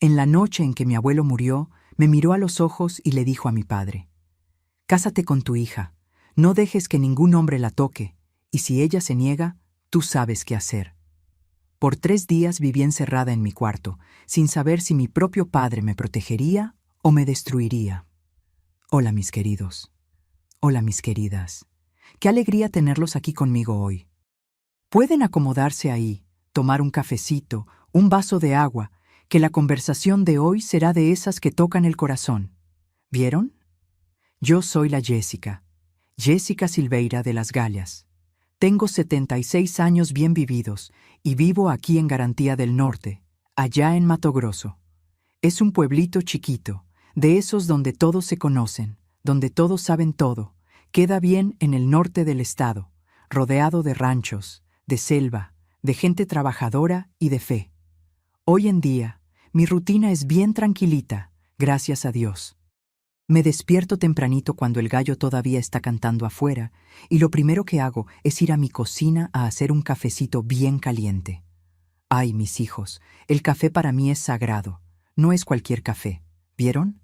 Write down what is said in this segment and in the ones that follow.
En la noche en que mi abuelo murió, me miró a los ojos y le dijo a mi padre: «Cásate con tu hija, no dejes que ningún hombre la toque, y si ella se niega, tú sabes qué hacer». Por 3 días viví encerrada en mi cuarto, sin saber si mi propio padre me protegería o me destruiría. Hola, mis queridos. Hola, mis queridas. Qué alegría tenerlos aquí conmigo hoy. Pueden acomodarse ahí, tomar un cafecito, un vaso de agua, que la conversación de hoy será de esas que tocan el corazón. ¿Vieron? Yo soy la Jessica Silveira de Las Gallas. Tengo 76 años bien vividos y vivo aquí en Garantía del Norte, allá en Mato Grosso. Es un pueblito chiquito, de esos donde todos se conocen, donde todos saben todo. Queda bien en el norte del estado, rodeado de ranchos, de selva, de gente trabajadora y de fe. Hoy en día, mi rutina es bien tranquilita, gracias a Dios. Me despierto tempranito cuando el gallo todavía está cantando afuera, y lo primero que hago es ir a mi cocina a hacer un cafecito bien caliente. Ay, mis hijos, el café para mí es sagrado, no es cualquier café, ¿vieron?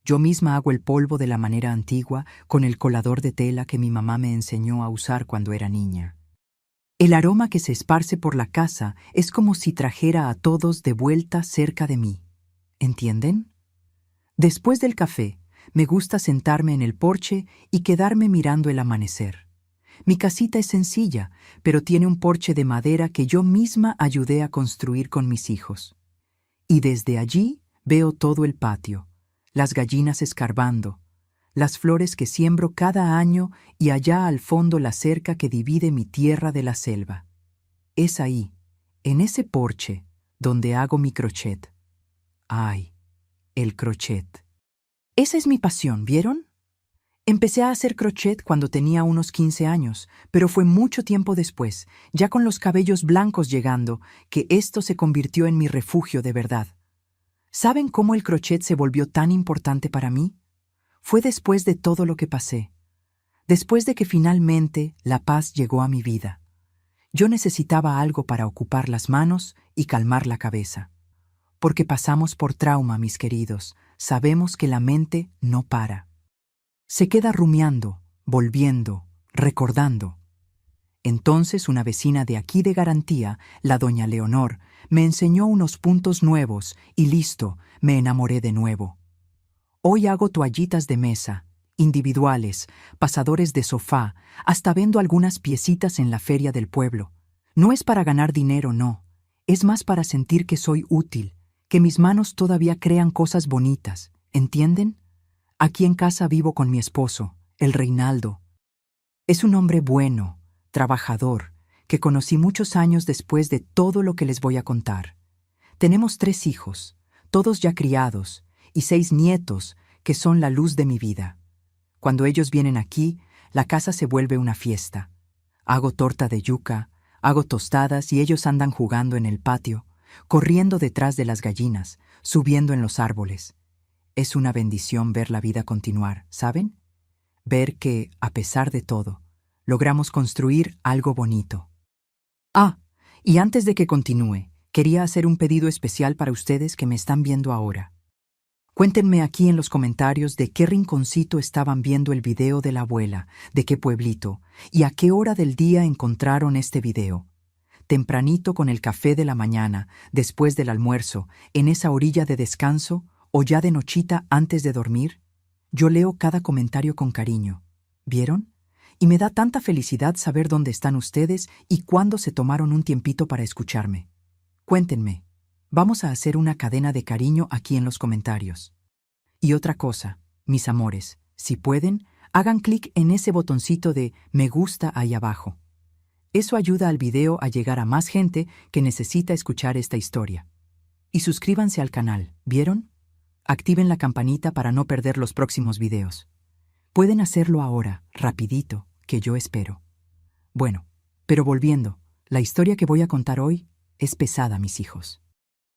Yo misma hago el polvo de la manera antigua con el colador de tela que mi mamá me enseñó a usar cuando era niña. El aroma que se esparce por la casa es como si trajera a todos de vuelta cerca de mí. ¿Entienden? Después del café, me gusta sentarme en el porche y quedarme mirando el amanecer. Mi casita es sencilla, pero tiene un porche de madera que yo misma ayudé a construir con mis hijos. Y desde allí veo todo el patio, las gallinas escarbando, las flores que siembro cada año y allá al fondo la cerca que divide mi tierra de la selva. Es ahí, en ese porche, donde hago mi crochet. ¡Ay, el crochet! Esa es mi pasión, ¿vieron? Empecé a hacer crochet cuando tenía unos 15 años, pero fue mucho tiempo después, ya con los cabellos blancos llegando, que esto se convirtió en mi refugio de verdad. ¿Saben cómo el crochet se volvió tan importante para mí? Fue después de todo lo que pasé, después de que finalmente la paz llegó a mi vida. Yo necesitaba algo para ocupar las manos y calmar la cabeza. Porque pasamos por trauma, mis queridos, sabemos que la mente no para. Se queda rumiando, volviendo, recordando. Entonces una vecina de aquí de Garantía, la doña Leonor, me enseñó unos puntos nuevos y listo, me enamoré de nuevo. Hoy hago toallitas de mesa, individuales, pasadores de sofá, hasta vendo algunas piecitas en la feria del pueblo. No es para ganar dinero, no. Es más para sentir que soy útil, que mis manos todavía crean cosas bonitas, ¿entienden? Aquí en casa vivo con mi esposo, el Reinaldo. Es un hombre bueno, trabajador, que conocí muchos años después de todo lo que les voy a contar. Tenemos 3 hijos, todos ya criados, y 6 nietos, que son la luz de mi vida. Cuando ellos vienen aquí, la casa se vuelve una fiesta. Hago torta de yuca, hago tostadas y ellos andan jugando en el patio, corriendo detrás de las gallinas, subiendo en los árboles. Es una bendición ver la vida continuar, ¿saben? Ver que, a pesar de todo, logramos construir algo bonito. Ah, y antes de que continúe, quería hacer un pedido especial para ustedes que me están viendo ahora. Cuéntenme aquí en los comentarios de qué rinconcito estaban viendo el video de la abuela, de qué pueblito, y a qué hora del día encontraron este video. Tempranito con el café de la mañana, después del almuerzo, en esa orilla de descanso, o ya de nochita antes de dormir. Yo leo cada comentario con cariño. ¿Vieron? Y me da tanta felicidad saber dónde están ustedes y cuándo se tomaron un tiempito para escucharme. Cuéntenme. Vamos a hacer una cadena de cariño aquí en los comentarios. Y otra cosa, mis amores, si pueden, hagan clic en ese botoncito de me gusta ahí abajo. Eso ayuda al video a llegar a más gente que necesita escuchar esta historia. Y suscríbanse al canal, ¿vieron? Activen la campanita para no perder los próximos videos. Pueden hacerlo ahora, rapidito, que yo espero. Bueno, pero volviendo, la historia que voy a contar hoy es pesada, mis hijos.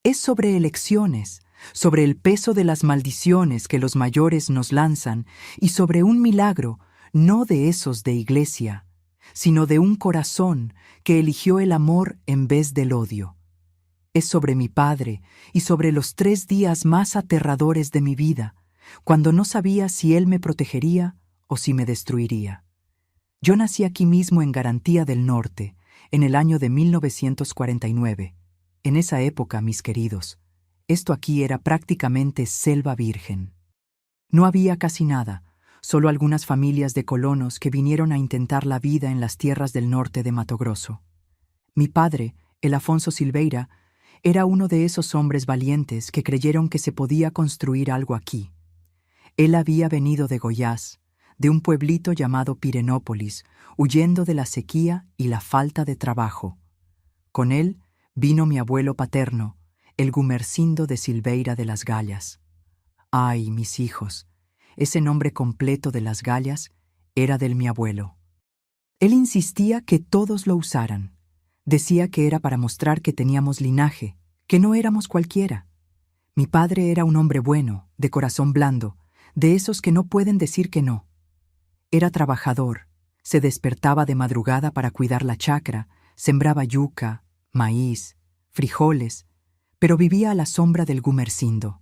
Es sobre elecciones, sobre el peso de las maldiciones que los mayores nos lanzan y sobre un milagro, no de esos de iglesia, sino de un corazón que eligió el amor en vez del odio. Es sobre mi padre y sobre los 3 días más aterradores de mi vida, cuando no sabía si él me protegería o si me destruiría. Yo nací aquí mismo en Garantía del Norte, en el año de 1949. En esa época, mis queridos, esto aquí era prácticamente selva virgen. No había casi nada, solo algunas familias de colonos que vinieron a intentar la vida en las tierras del norte de Mato Grosso. Mi padre, el Afonso Silveira, era uno de esos hombres valientes que creyeron que se podía construir algo aquí. Él había venido de Goiás, de un pueblito llamado Pirenópolis, huyendo de la sequía y la falta de trabajo. Con él vino mi abuelo paterno, el Gumersindo de Silveira de las Gallas. Ay, mis hijos, ese nombre completo de las Gallas era del mi abuelo. Él insistía que todos lo usaran. Decía que era para mostrar que teníamos linaje, que no éramos cualquiera. Mi padre era un hombre bueno, de corazón blando, de esos que no pueden decir que no. Era trabajador, se despertaba de madrugada para cuidar la chacra, sembraba yuca, maíz, frijoles, pero vivía a la sombra del Gumersindo.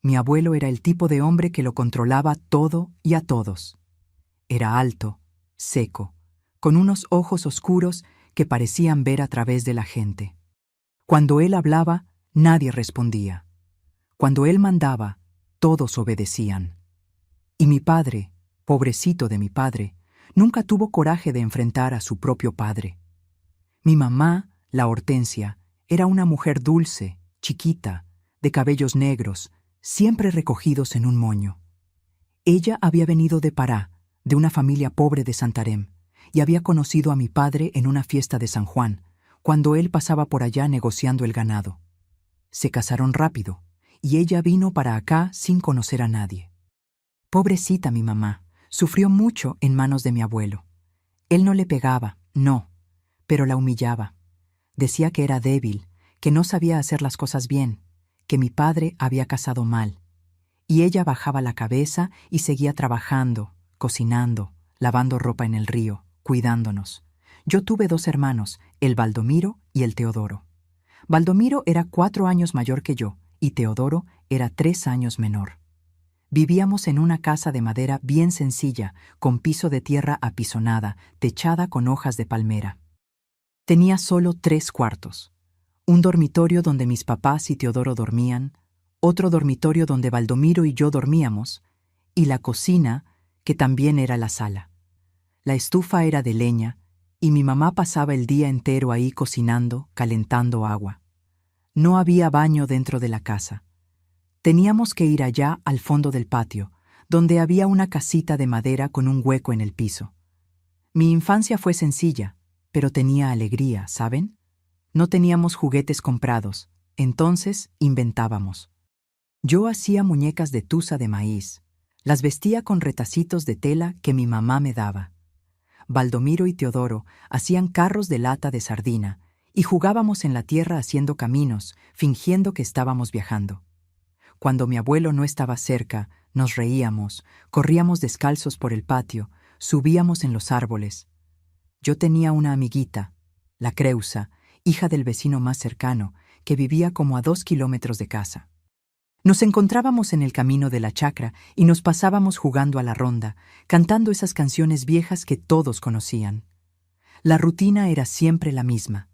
Mi abuelo era el tipo de hombre que lo controlaba todo y a todos. Era alto, seco, con unos ojos oscuros que parecían ver a través de la gente. Cuando él hablaba, nadie respondía. Cuando él mandaba, todos obedecían. Y mi padre, pobrecito de mi padre, nunca tuvo coraje de enfrentar a su propio padre. Mi mamá, la Hortensia, era una mujer dulce, chiquita, de cabellos negros, siempre recogidos en un moño. Ella había venido de Pará, de una familia pobre de Santarém, y había conocido a mi padre en una fiesta de San Juan, cuando él pasaba por allá negociando el ganado. Se casaron rápido, y ella vino para acá sin conocer a nadie. Pobrecita mi mamá, sufrió mucho en manos de mi abuelo. Él no le pegaba, no, pero la humillaba. Decía que era débil, que no sabía hacer las cosas bien, que mi padre había casado mal. Y ella bajaba la cabeza y seguía trabajando, cocinando, lavando ropa en el río, cuidándonos. Yo tuve 2 hermanos, el Baldomiro y el Teodoro. Baldomiro era 4 años mayor que yo y Teodoro era 3 años menor. Vivíamos en una casa de madera bien sencilla, con piso de tierra apisonada, techada con hojas de palmera. Tenía solo 3 cuartos. Un dormitorio donde mis papás y Teodoro dormían, otro dormitorio donde Baldomiro y yo dormíamos, y la cocina, que también era la sala. La estufa era de leña, y mi mamá pasaba el día entero ahí cocinando, calentando agua. No había baño dentro de la casa. Teníamos que ir allá al fondo del patio, donde había una casita de madera con un hueco en el piso. Mi infancia fue sencilla, pero tenía alegría, ¿saben? No teníamos juguetes comprados, entonces inventábamos. Yo hacía muñecas de tusa de maíz, las vestía con retacitos de tela que mi mamá me daba. Baldomiro y Teodoro hacían carros de lata de sardina y jugábamos en la tierra haciendo caminos, fingiendo que estábamos viajando. Cuando mi abuelo no estaba cerca, nos reíamos, corríamos descalzos por el patio, subíamos en los árboles. Yo tenía una amiguita, la Creusa, hija del vecino más cercano, que vivía como a 2 kilómetros de casa. Nos encontrábamos en el camino de la chacra y nos pasábamos jugando a la ronda, cantando esas canciones viejas que todos conocían. La rutina era siempre la misma.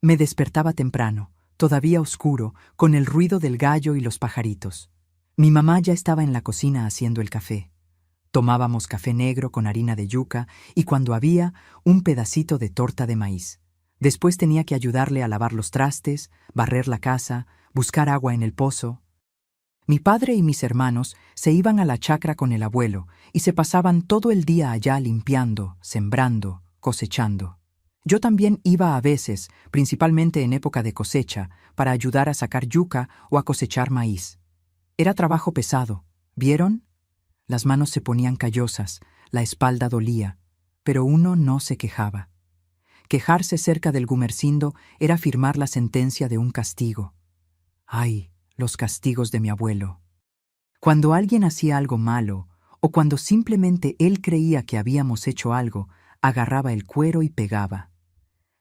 Me despertaba temprano, todavía oscuro, con el ruido del gallo y los pajaritos. Mi mamá ya estaba en la cocina haciendo el café. Tomábamos café negro con harina de yuca y cuando había, un pedacito de torta de maíz. Después tenía que ayudarle a lavar los trastes, barrer la casa, buscar agua en el pozo. Mi padre y mis hermanos se iban a la chacra con el abuelo y se pasaban todo el día allá limpiando, sembrando, cosechando. Yo también iba a veces, principalmente en época de cosecha, para ayudar a sacar yuca o a cosechar maíz. Era trabajo pesado, ¿vieron? Las manos se ponían callosas, la espalda dolía, pero uno no se quejaba. Quejarse cerca del Gumersindo era firmar la sentencia de un castigo. ¡Ay! Los castigos de mi abuelo. Cuando alguien hacía algo malo, o cuando simplemente él creía que habíamos hecho algo, agarraba el cuero y pegaba.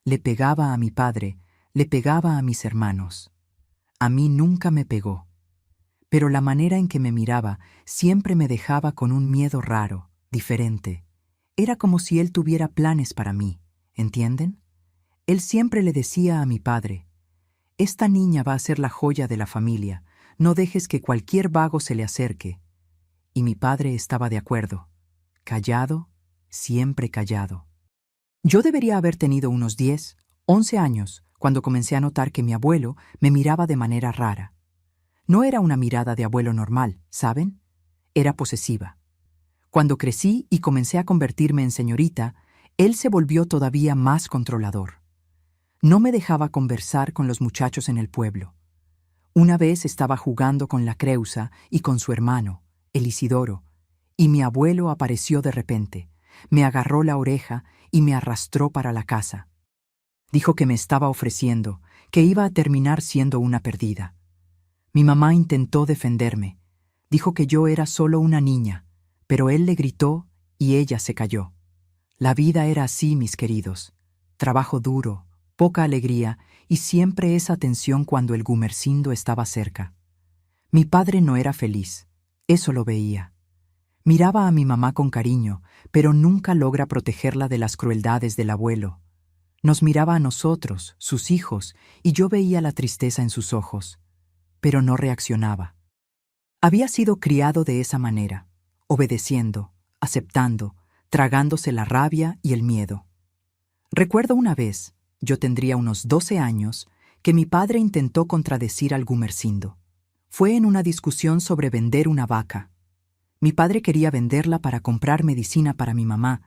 Le pegaba a mi padre, Le pegaba a mis hermanos. A mí nunca me pegó. Pero la manera en que me miraba siempre me dejaba con un miedo raro, diferente. Era como si él tuviera planes para mí, ¿entienden? Él siempre le decía a mi padre: «Esta niña va a ser la joya de la familia, no dejes que cualquier vago se le acerque». Y mi padre estaba de acuerdo. Callado, siempre callado. Yo debería haber tenido unos 10, 11 años cuando comencé a notar que mi abuelo me miraba de manera rara. No era una mirada de abuelo normal, ¿saben? Era posesiva. Cuando crecí y comencé a convertirme en señorita, él se volvió todavía más controlador. No me dejaba conversar con los muchachos en el pueblo. Una vez estaba jugando con la Creusa y con su hermano, el Isidoro, y mi abuelo apareció de repente, me agarró la oreja y me arrastró para la casa. Dijo que me estaba ofreciendo, que iba a terminar siendo una perdida. Mi mamá intentó defenderme. Dijo que yo era solo una niña, pero él le gritó y ella se cayó. La vida era así, mis queridos. Trabajo duro, poca alegría y siempre esa tensión cuando el Gumersindo estaba cerca. Mi padre no era feliz, eso lo veía. Miraba a mi mamá con cariño, pero nunca logra protegerla de las crueldades del abuelo. Nos miraba a nosotros, sus hijos, y yo veía la tristeza en sus ojos, pero no reaccionaba. Había sido criado de esa manera, obedeciendo, aceptando, tragándose la rabia y el miedo. Recuerdo una vez, yo tendría unos 12 años, que mi padre intentó contradecir al Gumersindo. Fue en una discusión sobre vender una vaca. Mi padre quería venderla para comprar medicina para mi mamá,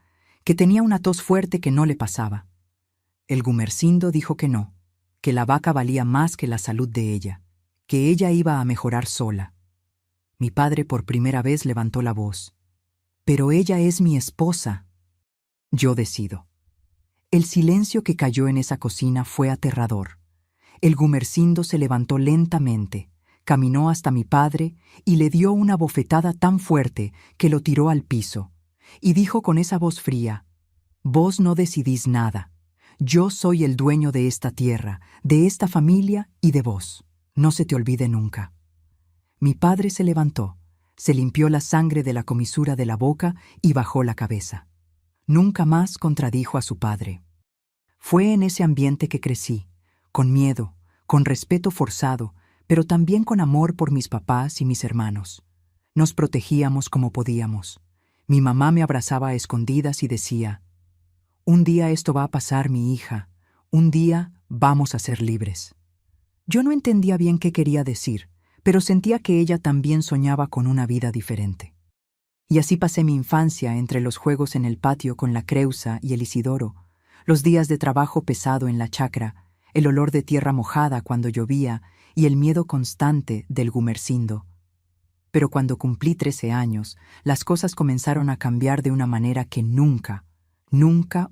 que tenía una tos fuerte que no le pasaba. El Gumersindo dijo que no, que la vaca valía más que la salud de ella, que ella iba a mejorar sola. Mi padre por primera vez levantó la voz. «Pero ella es mi esposa». Yo decido. El silencio que cayó en esa cocina fue aterrador. El Gumersindo se levantó lentamente, caminó hasta mi padre y le dio una bofetada tan fuerte que lo tiró al piso, y dijo con esa voz fría: «Vos no decidís nada. Yo soy el dueño de esta tierra, de esta familia y de vos. No se te olvide nunca». Mi padre se levantó, se limpió la sangre de la comisura de la boca y bajó la cabeza. Nunca más contradijo a su padre. Fue en ese ambiente que crecí, con miedo, con respeto forzado, pero también con amor por mis papás y mis hermanos. Nos protegíamos como podíamos. Mi mamá me abrazaba a escondidas y decía: «Un día esto va a pasar, mi hija. Un día vamos a ser libres». Yo no entendía bien qué quería decir, pero sentía que ella también soñaba con una vida diferente. Y así pasé mi infancia entre los juegos en el patio con la Creusa y el Isidoro, los días de trabajo pesado en la chacra, el olor de tierra mojada cuando llovía y el miedo constante del Gumersindo. Pero cuando cumplí 13 años, las cosas comenzaron a cambiar de una manera que nunca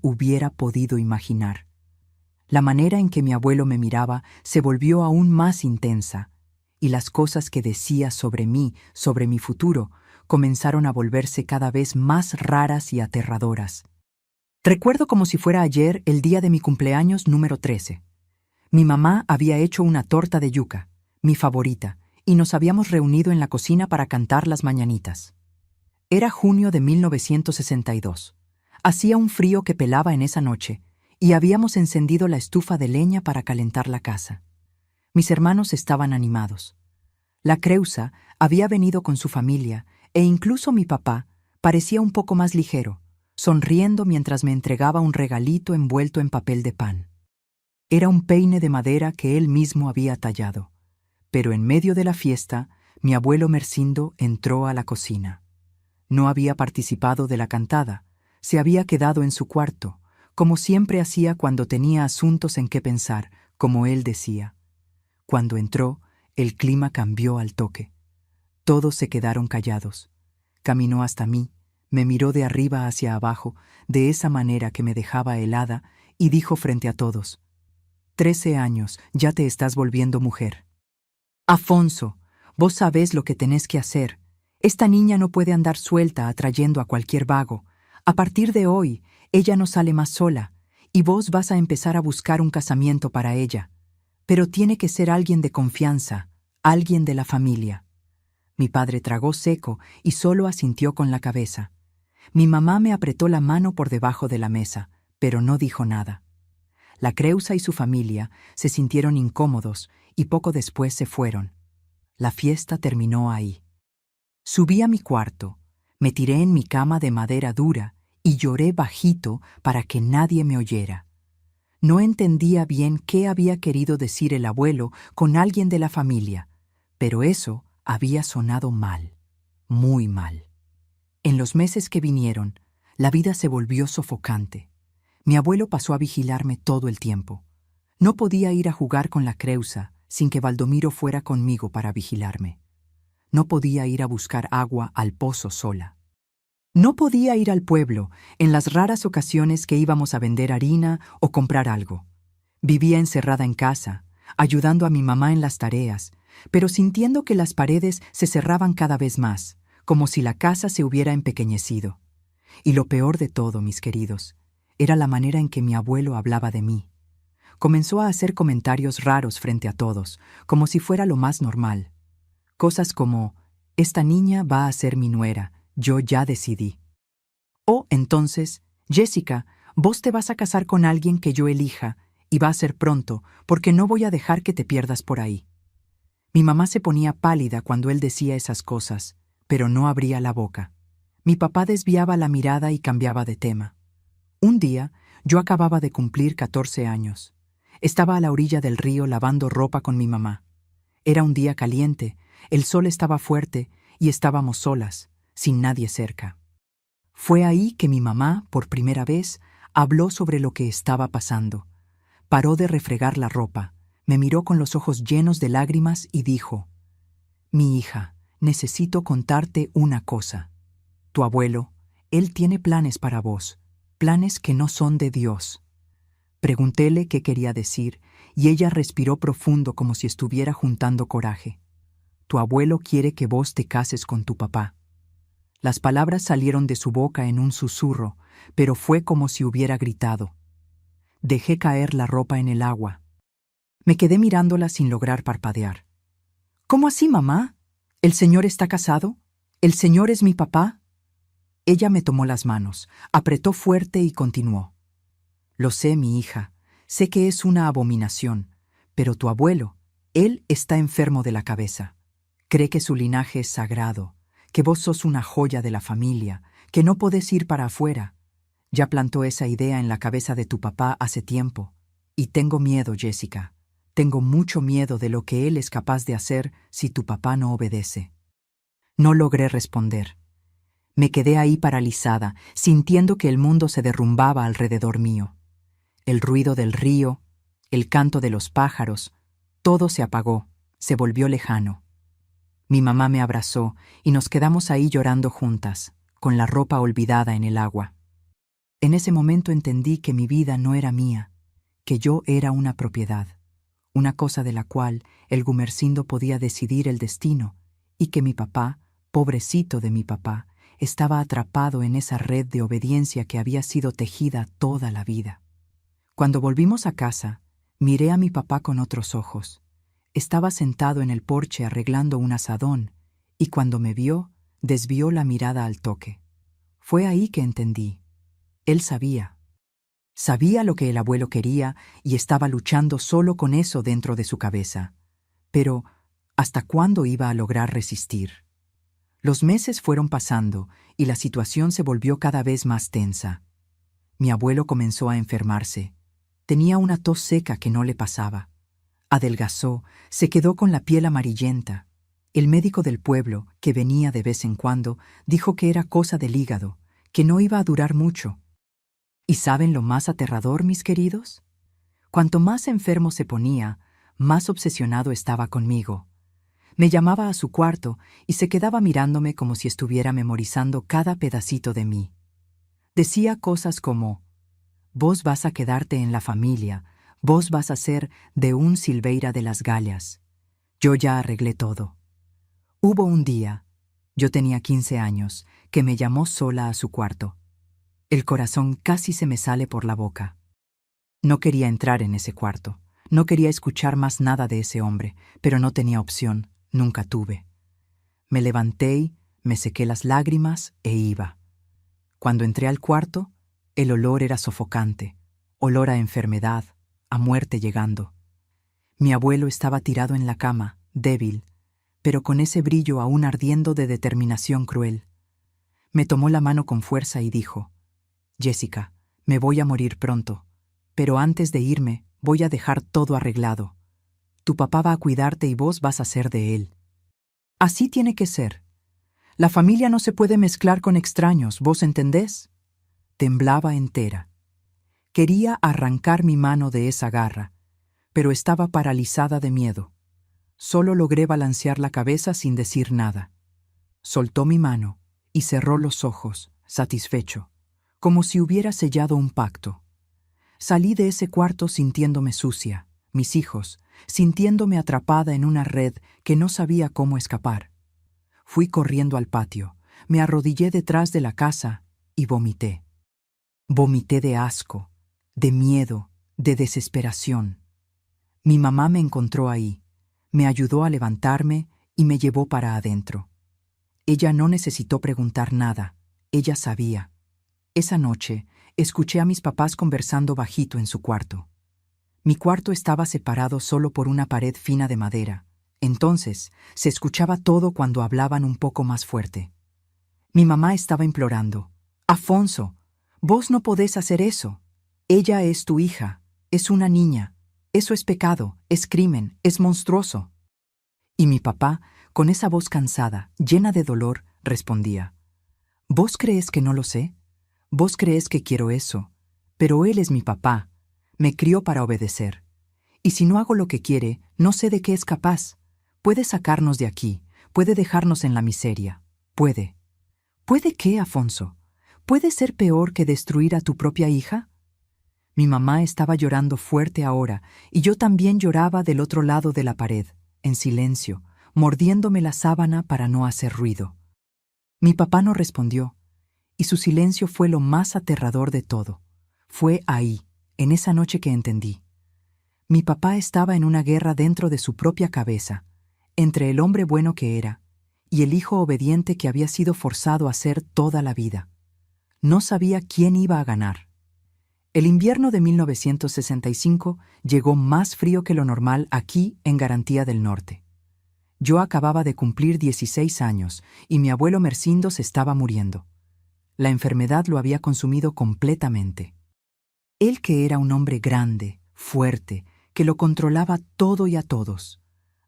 hubiera podido imaginar. La manera en que mi abuelo me miraba se volvió aún más intensa, y las cosas que decía sobre mí, sobre mi futuro, comenzaron a volverse cada vez más raras y aterradoras. Recuerdo como si fuera ayer el día de mi cumpleaños número 13. Mi mamá había hecho una torta de yuca, mi favorita, y nos habíamos reunido en la cocina para cantar las mañanitas. Era junio de 1962. Hacía un frío que pelaba en esa noche, y habíamos encendido la estufa de leña para calentar la casa. Mis hermanos estaban animados. La Creusa había venido con su familia, e incluso mi papá parecía un poco más ligero, sonriendo mientras me entregaba un regalito envuelto en papel de pan. Era un peine de madera que él mismo había tallado. Pero en medio de la fiesta, mi abuelo Mersindo entró a la cocina. No había participado de la cantada, se había quedado en su cuarto, como siempre hacía cuando tenía asuntos en que pensar, como él decía. Cuando entró, el clima cambió al toque. Todos se quedaron callados. Caminó hasta mí, me miró de arriba hacia abajo, de esa manera que me dejaba helada, y dijo frente a todos: «13 años, ya te estás volviendo mujer. Afonso, vos sabés lo que tenés que hacer. Esta niña no puede andar suelta atrayendo a cualquier vago. A partir de hoy, ella no sale más sola, y vos vas a empezar a buscar un casamiento para ella. Pero tiene que ser alguien de confianza, alguien de la familia. Mi padre tragó seco y solo asintió con la cabeza. Mi mamá me apretó la mano por debajo de la mesa, pero no dijo nada. La Creusa y su familia se sintieron incómodos y poco después se fueron. La fiesta terminó ahí. Subí a mi cuarto, me tiré en mi cama de madera dura y lloré bajito para que nadie me oyera. No entendía bien qué había querido decir el abuelo con alguien de la familia, pero eso había sonado mal, muy mal. En los meses que vinieron, la vida se volvió sofocante. Mi abuelo pasó a vigilarme todo el tiempo. No podía ir a jugar con la Creusa sin que Baldomiro fuera conmigo para vigilarme. No podía ir a buscar agua al pozo sola. No podía ir al pueblo en las raras ocasiones que íbamos a vender harina o comprar algo. Vivía encerrada en casa, ayudando a mi mamá en las tareas, pero sintiendo que las paredes se cerraban cada vez más, como si la casa se hubiera empequeñecido. Y lo peor de todo, mis queridos, era la manera en que mi abuelo hablaba de mí. Comenzó a hacer comentarios raros frente a todos, como si fuera lo más normal. Cosas como, esta niña va a ser mi nuera, yo ya decidí. O entonces, Jessica, vos te vas a casar con alguien que yo elija, y va a ser pronto, porque no voy a dejar que te pierdas por ahí. Mi mamá se ponía pálida cuando él decía esas cosas, pero no abría la boca. Mi papá desviaba la mirada y cambiaba de tema. Un día, yo acababa de cumplir 14 años. Estaba a la orilla del río lavando ropa con mi mamá. Era un día caliente, el sol estaba fuerte y estábamos solas, sin nadie cerca. Fue ahí que mi mamá, por primera vez, habló sobre lo que estaba pasando. Paró de refregar la ropa, me miró con los ojos llenos de lágrimas y dijo: «Mi hija, necesito contarte una cosa. Tu abuelo, él tiene planes para vos, planes que no son de Dios». Preguntéle qué quería decir, y ella respiró profundo como si estuviera juntando coraje. «Tu abuelo quiere que vos te cases con tu papá». Las palabras salieron de su boca en un susurro, pero fue como si hubiera gritado. Dejé caer la ropa en el agua. Me quedé mirándola sin lograr parpadear. «¿Cómo así, mamá? ¿El señor está casado? ¿El señor es mi papá?» Ella me tomó las manos, apretó fuerte y continuó. «Lo sé, mi hija, sé que es una abominación, pero tu abuelo, él está enfermo de la cabeza. Cree que su linaje es sagrado, que vos sos una joya de la familia, que no podés ir para afuera. Ya plantó esa idea en la cabeza de tu papá hace tiempo. Y tengo miedo, Jessica. Tengo mucho miedo de lo que él es capaz de hacer si tu papá no obedece». No logré responder. Me quedé ahí paralizada, sintiendo que el mundo se derrumbaba alrededor mío. El ruido del río, el canto de los pájaros, todo se apagó, se volvió lejano. Mi mamá me abrazó y nos quedamos ahí llorando juntas, con la ropa olvidada en el agua. En ese momento entendí que mi vida no era mía, que yo era una propiedad, una cosa de la cual el Gumersindo podía decidir el destino, y que mi papá, pobrecito de mi papá, estaba atrapado en esa red de obediencia que había sido tejida toda la vida. Cuando volvimos a casa, miré a mi papá con otros ojos. Estaba sentado en el porche arreglando un asadón, y cuando me vio, desvió la mirada al toque. Fue ahí que entendí. Él sabía. Sabía lo que el abuelo quería y estaba luchando solo con eso dentro de su cabeza. Pero, ¿hasta cuándo iba a lograr resistir? Los meses fueron pasando y la situación se volvió cada vez más tensa. Mi abuelo comenzó a enfermarse. Tenía una tos seca que no le pasaba. Adelgazó, se quedó con la piel amarillenta. El médico del pueblo, que venía de vez en cuando, dijo que era cosa del hígado, que no iba a durar mucho. ¿Y saben lo más aterrador, mis queridos? Cuanto más enfermo se ponía, más obsesionado estaba conmigo. Me llamaba a su cuarto y se quedaba mirándome como si estuviera memorizando cada pedacito de mí. Decía cosas como: «Vos vas a quedarte en la familia, vos vas a ser de un Silveira de las Gallas. Yo ya arreglé todo». Hubo un día, yo tenía 15 años, que me llamó sola a su cuarto. El corazón casi se me sale por la boca. No quería entrar en ese cuarto. No quería escuchar más nada de ese hombre, pero no tenía opción, nunca tuve. Me levanté, me sequé las lágrimas e iba. Cuando entré al cuarto, el olor era sofocante, olor a enfermedad, a muerte llegando. Mi abuelo estaba tirado en la cama, débil, pero con ese brillo aún ardiendo de determinación cruel. Me tomó la mano con fuerza y dijo: «Jessica, me voy a morir pronto, pero antes de irme voy a dejar todo arreglado. Tu papá va a cuidarte y vos vas a ser de él. Así tiene que ser. La familia no se puede mezclar con extraños, ¿vos entendés?». Temblaba entera. Quería arrancar mi mano de esa garra, pero estaba paralizada de miedo. Solo logré balancear la cabeza sin decir nada. Soltó mi mano y cerró los ojos, satisfecho, como si hubiera sellado un pacto. Salí de ese cuarto sintiéndome sucia, mis hijos, sintiéndome atrapada en una red que no sabía cómo escapar. Fui corriendo al patio, me arrodillé detrás de la casa y vomité. Vomité de asco, de miedo, de desesperación. Mi mamá me encontró ahí, me ayudó a levantarme y me llevó para adentro. Ella no necesitó preguntar nada, ella sabía. Esa noche, escuché a mis papás conversando bajito en su cuarto. Mi cuarto estaba separado solo por una pared fina de madera. Entonces, se escuchaba todo cuando hablaban un poco más fuerte. Mi mamá estaba implorando: «Afonso, vos no podés hacer eso. Ella es tu hija, es una niña. Eso es pecado, es crimen, es monstruoso». Y mi papá, con esa voz cansada, llena de dolor, respondía: «¿Vos crees que no lo sé? Vos crees que quiero eso, pero él es mi papá, me crió para obedecer. Y si no hago lo que quiere, no sé de qué es capaz. Puede sacarnos de aquí, puede dejarnos en la miseria, puede». «¿Puede qué, Afonso? ¿Puede ser peor que destruir a tu propia hija?». Mi mamá estaba llorando fuerte ahora, y yo también lloraba del otro lado de la pared, en silencio, mordiéndome la sábana para no hacer ruido. Mi papá no respondió, y su silencio fue lo más aterrador de todo. Fue ahí, en esa noche, que entendí. Mi papá estaba en una guerra dentro de su propia cabeza, entre el hombre bueno que era y el hijo obediente que había sido forzado a ser toda la vida. No sabía quién iba a ganar. El invierno de 1965 llegó más frío que lo normal aquí en Garantía del Norte. Yo acababa de cumplir 16 años y mi abuelo Mercindo se estaba muriendo. La enfermedad lo había consumido completamente. Él, que era un hombre grande, fuerte, que lo controlaba todo y a todos,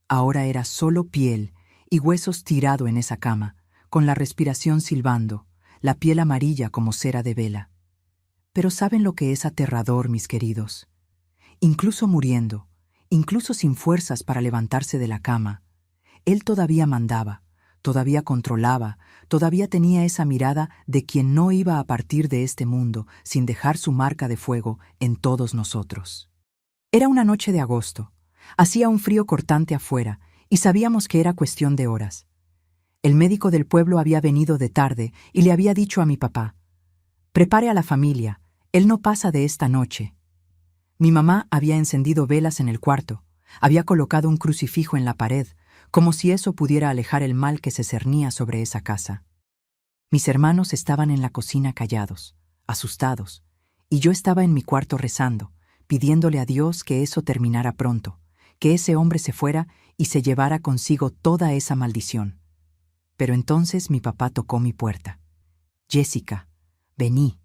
ahora era solo piel y huesos tirado en esa cama, con la respiración silbando, la piel amarilla como cera de vela. Pero ¿saben lo que es aterrador, mis queridos? Incluso muriendo, incluso sin fuerzas para levantarse de la cama, él todavía mandaba, todavía controlaba, todavía tenía esa mirada de quien no iba a partir de este mundo sin dejar su marca de fuego en todos nosotros. Era una noche de agosto. Hacía un frío cortante afuera y sabíamos que era cuestión de horas. El médico del pueblo había venido de tarde y le había dicho a mi papá: «Prepare a la familia, él no pasa de esta noche». Mi mamá había encendido velas en el cuarto, había colocado un crucifijo en la pared, como si eso pudiera alejar el mal que se cernía sobre esa casa. Mis hermanos estaban en la cocina callados, asustados, y yo estaba en mi cuarto rezando, pidiéndole a Dios que eso terminara pronto, que ese hombre se fuera y se llevara consigo toda esa maldición. Pero entonces mi papá tocó mi puerta. «Jessica, vení,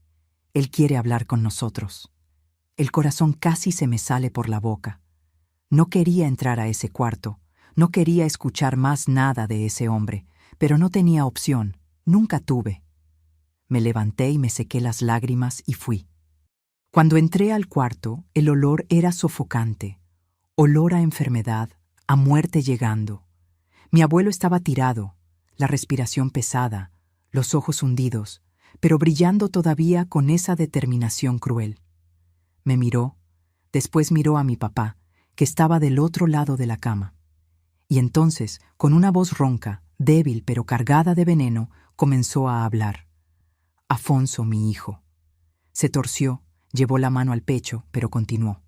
él quiere hablar con nosotros». El corazón casi se me sale por la boca. No quería entrar a ese cuarto, no quería escuchar más nada de ese hombre, pero no tenía opción, nunca tuve. Me levanté y me sequé las lágrimas y fui. Cuando entré al cuarto, el olor era sofocante, olor a enfermedad, a muerte llegando. Mi abuelo estaba tirado, la respiración pesada, los ojos hundidos, pero brillando todavía con esa determinación cruel. Me miró, después miró a mi papá, que estaba del otro lado de la cama. Y entonces, con una voz ronca, débil pero cargada de veneno, comenzó a hablar. «Afonso, mi hijo». Se torció, llevó la mano al pecho, pero continuó.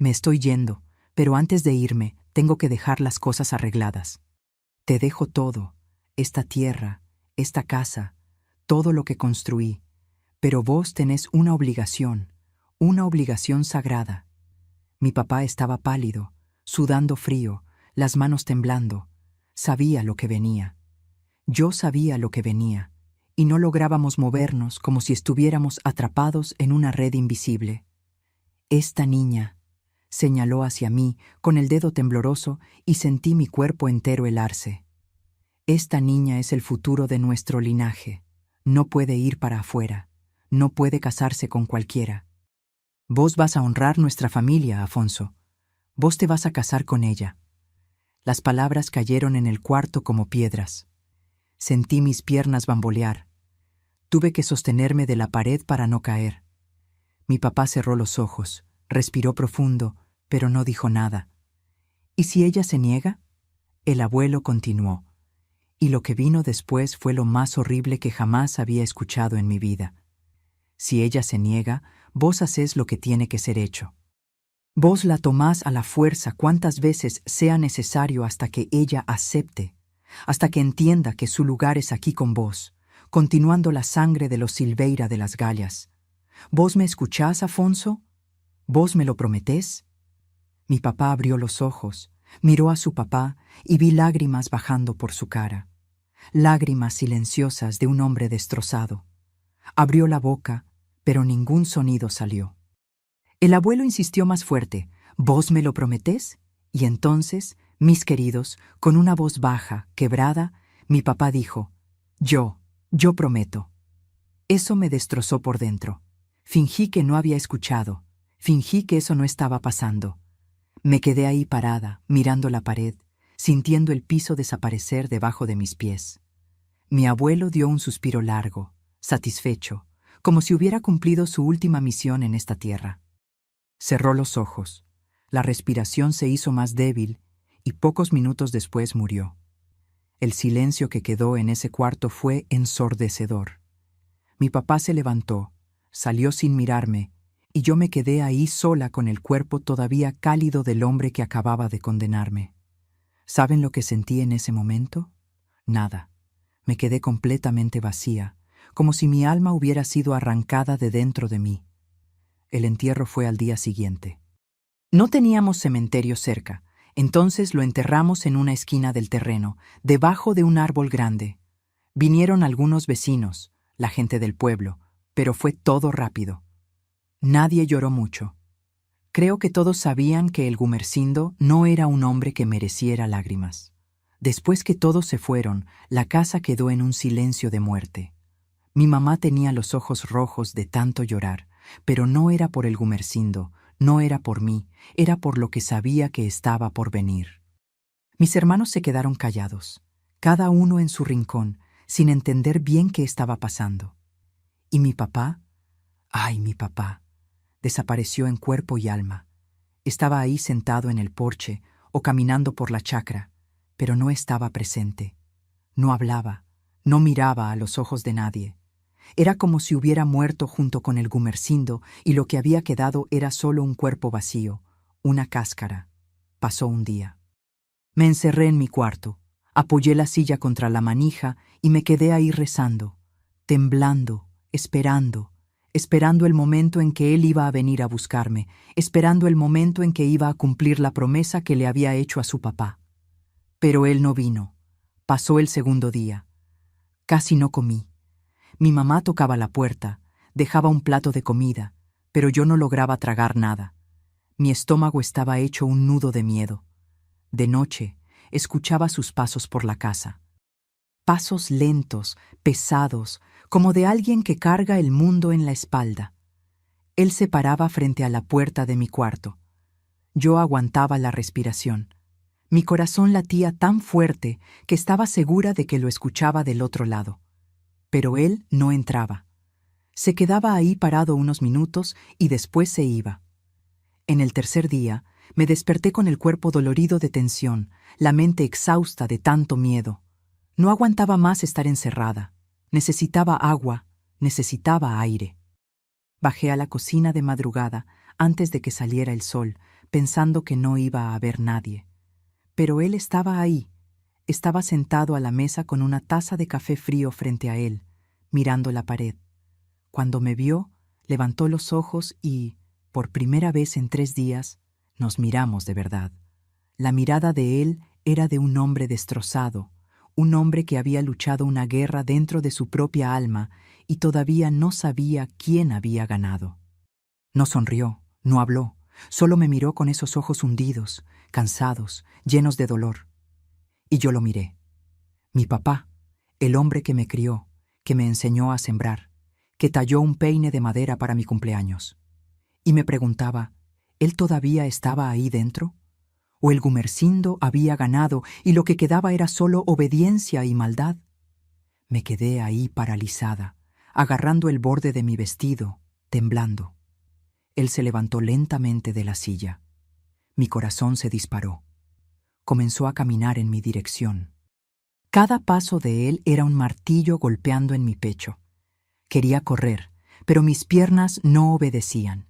Me estoy yendo, pero antes de irme, tengo que dejar las cosas arregladas. Te dejo todo, esta tierra, esta casa, todo lo que construí, pero vos tenés una obligación sagrada. Mi papá estaba pálido, sudando frío, las manos temblando. Sabía lo que venía. Yo sabía lo que venía, y no lográbamos movernos como si estuviéramos atrapados en una red invisible. Esta niña, señaló hacia mí con el dedo tembloroso y sentí mi cuerpo entero helarse. Esta niña es el futuro de nuestro linaje. No puede ir para afuera. No puede casarse con cualquiera. Vos vas a honrar nuestra familia, Afonso. Vos te vas a casar con ella. Las palabras cayeron en el cuarto como piedras. Sentí mis piernas bambolear. Tuve que sostenerme de la pared para no caer. Mi papá cerró los ojos, respiró profundo, pero no dijo nada. ¿Y si ella se niega? El abuelo continuó. Y lo que vino después fue lo más horrible que jamás había escuchado en mi vida. Si ella se niega, vos hacés lo que tiene que ser hecho. Vos la tomás a la fuerza cuantas veces sea necesario hasta que ella acepte, hasta que entienda que su lugar es aquí con vos, continuando la sangre de los Silveira de las Gallas. ¿Vos me escuchás, Afonso? ¿Vos me lo prometés? Mi papá abrió los ojos, miró a su papá y vi lágrimas bajando por su cara. Lágrimas silenciosas de un hombre destrozado. Abrió la boca, pero ningún sonido salió. El abuelo insistió más fuerte. ¿Vos me lo prometés? Y entonces, mis queridos, con una voz baja, quebrada, mi papá dijo, yo prometo. Eso me destrozó por dentro. Fingí que no había escuchado. Fingí que eso no estaba pasando. Me quedé ahí parada, mirando la pared, sintiendo el piso desaparecer debajo de mis pies. Mi abuelo dio un suspiro largo, satisfecho, como si hubiera cumplido su última misión en esta tierra. Cerró los ojos. La respiración se hizo más débil y pocos minutos después murió. El silencio que quedó en ese cuarto fue ensordecedor. Mi papá se levantó, salió sin mirarme, y yo me quedé ahí sola con el cuerpo todavía cálido del hombre que acababa de condenarme. ¿Saben lo que sentí en ese momento? Nada. Me quedé completamente vacía, como si mi alma hubiera sido arrancada de dentro de mí. El entierro fue al día siguiente. No teníamos cementerio cerca, entonces lo enterramos en una esquina del terreno, debajo de un árbol grande. Vinieron algunos vecinos, la gente del pueblo, pero fue todo rápido. Nadie lloró mucho. Creo que todos sabían que el Gumersindo no era un hombre que mereciera lágrimas. Después que todos se fueron, la casa quedó en un silencio de muerte. Mi mamá tenía los ojos rojos de tanto llorar, pero no era por el Gumersindo, no era por mí, era por lo que sabía que estaba por venir. Mis hermanos se quedaron callados, cada uno en su rincón, sin entender bien qué estaba pasando. Y mi papá, mi papá, desapareció en cuerpo y alma. Estaba ahí sentado en el porche o caminando por la chacra, pero no estaba presente. No hablaba, no miraba a los ojos de nadie. Era como si hubiera muerto junto con el Gumersindo y lo que había quedado era solo un cuerpo vacío, una cáscara. Pasó un día. Me encerré en mi cuarto, apoyé la silla contra la manija y me quedé ahí rezando, temblando, esperando el momento en que él iba a venir a buscarme, esperando el momento en que iba a cumplir la promesa que le había hecho a su papá. Pero él no vino. Pasó el segundo día. Casi no comí. Mi mamá tocaba la puerta, dejaba un plato de comida, pero yo no lograba tragar nada. Mi estómago estaba hecho un nudo de miedo. De noche, escuchaba sus pasos por la casa. Pasos lentos, pesados, como de alguien que carga el mundo en la espalda. Él se paraba frente a la puerta de mi cuarto. Yo aguantaba la respiración. Mi corazón latía tan fuerte que estaba segura de que lo escuchaba del otro lado. Pero él no entraba. Se quedaba ahí parado unos minutos y después se iba. En el tercer día, me desperté con el cuerpo dolorido de tensión, la mente exhausta de tanto miedo. No aguantaba más estar encerrada. Necesitaba agua, necesitaba aire. Bajé a la cocina de madrugada, antes de que saliera el sol, pensando que no iba a haber nadie. Pero él estaba ahí. Estaba sentado a la mesa con una taza de café frío frente a él, mirando la pared. Cuando me vio, levantó los ojos y, por primera vez en 3 días, nos miramos de verdad. La mirada de él era de un hombre destrozado, un hombre que había luchado una guerra dentro de su propia alma y todavía no sabía quién había ganado. No sonrió, no habló, solo me miró con esos ojos hundidos, cansados, llenos de dolor. Y yo lo miré. Mi papá, el hombre que me crió, que me enseñó a sembrar, que talló un peine de madera para mi cumpleaños. Y me preguntaba, ¿él todavía estaba ahí dentro? ¿O el Gumersindo había ganado y lo que quedaba era solo obediencia y maldad? Me quedé ahí paralizada, agarrando el borde de mi vestido, temblando. Él se levantó lentamente de la silla. Mi corazón se disparó. Comenzó a caminar en mi dirección. Cada paso de él era un martillo golpeando en mi pecho. Quería correr, pero mis piernas no obedecían.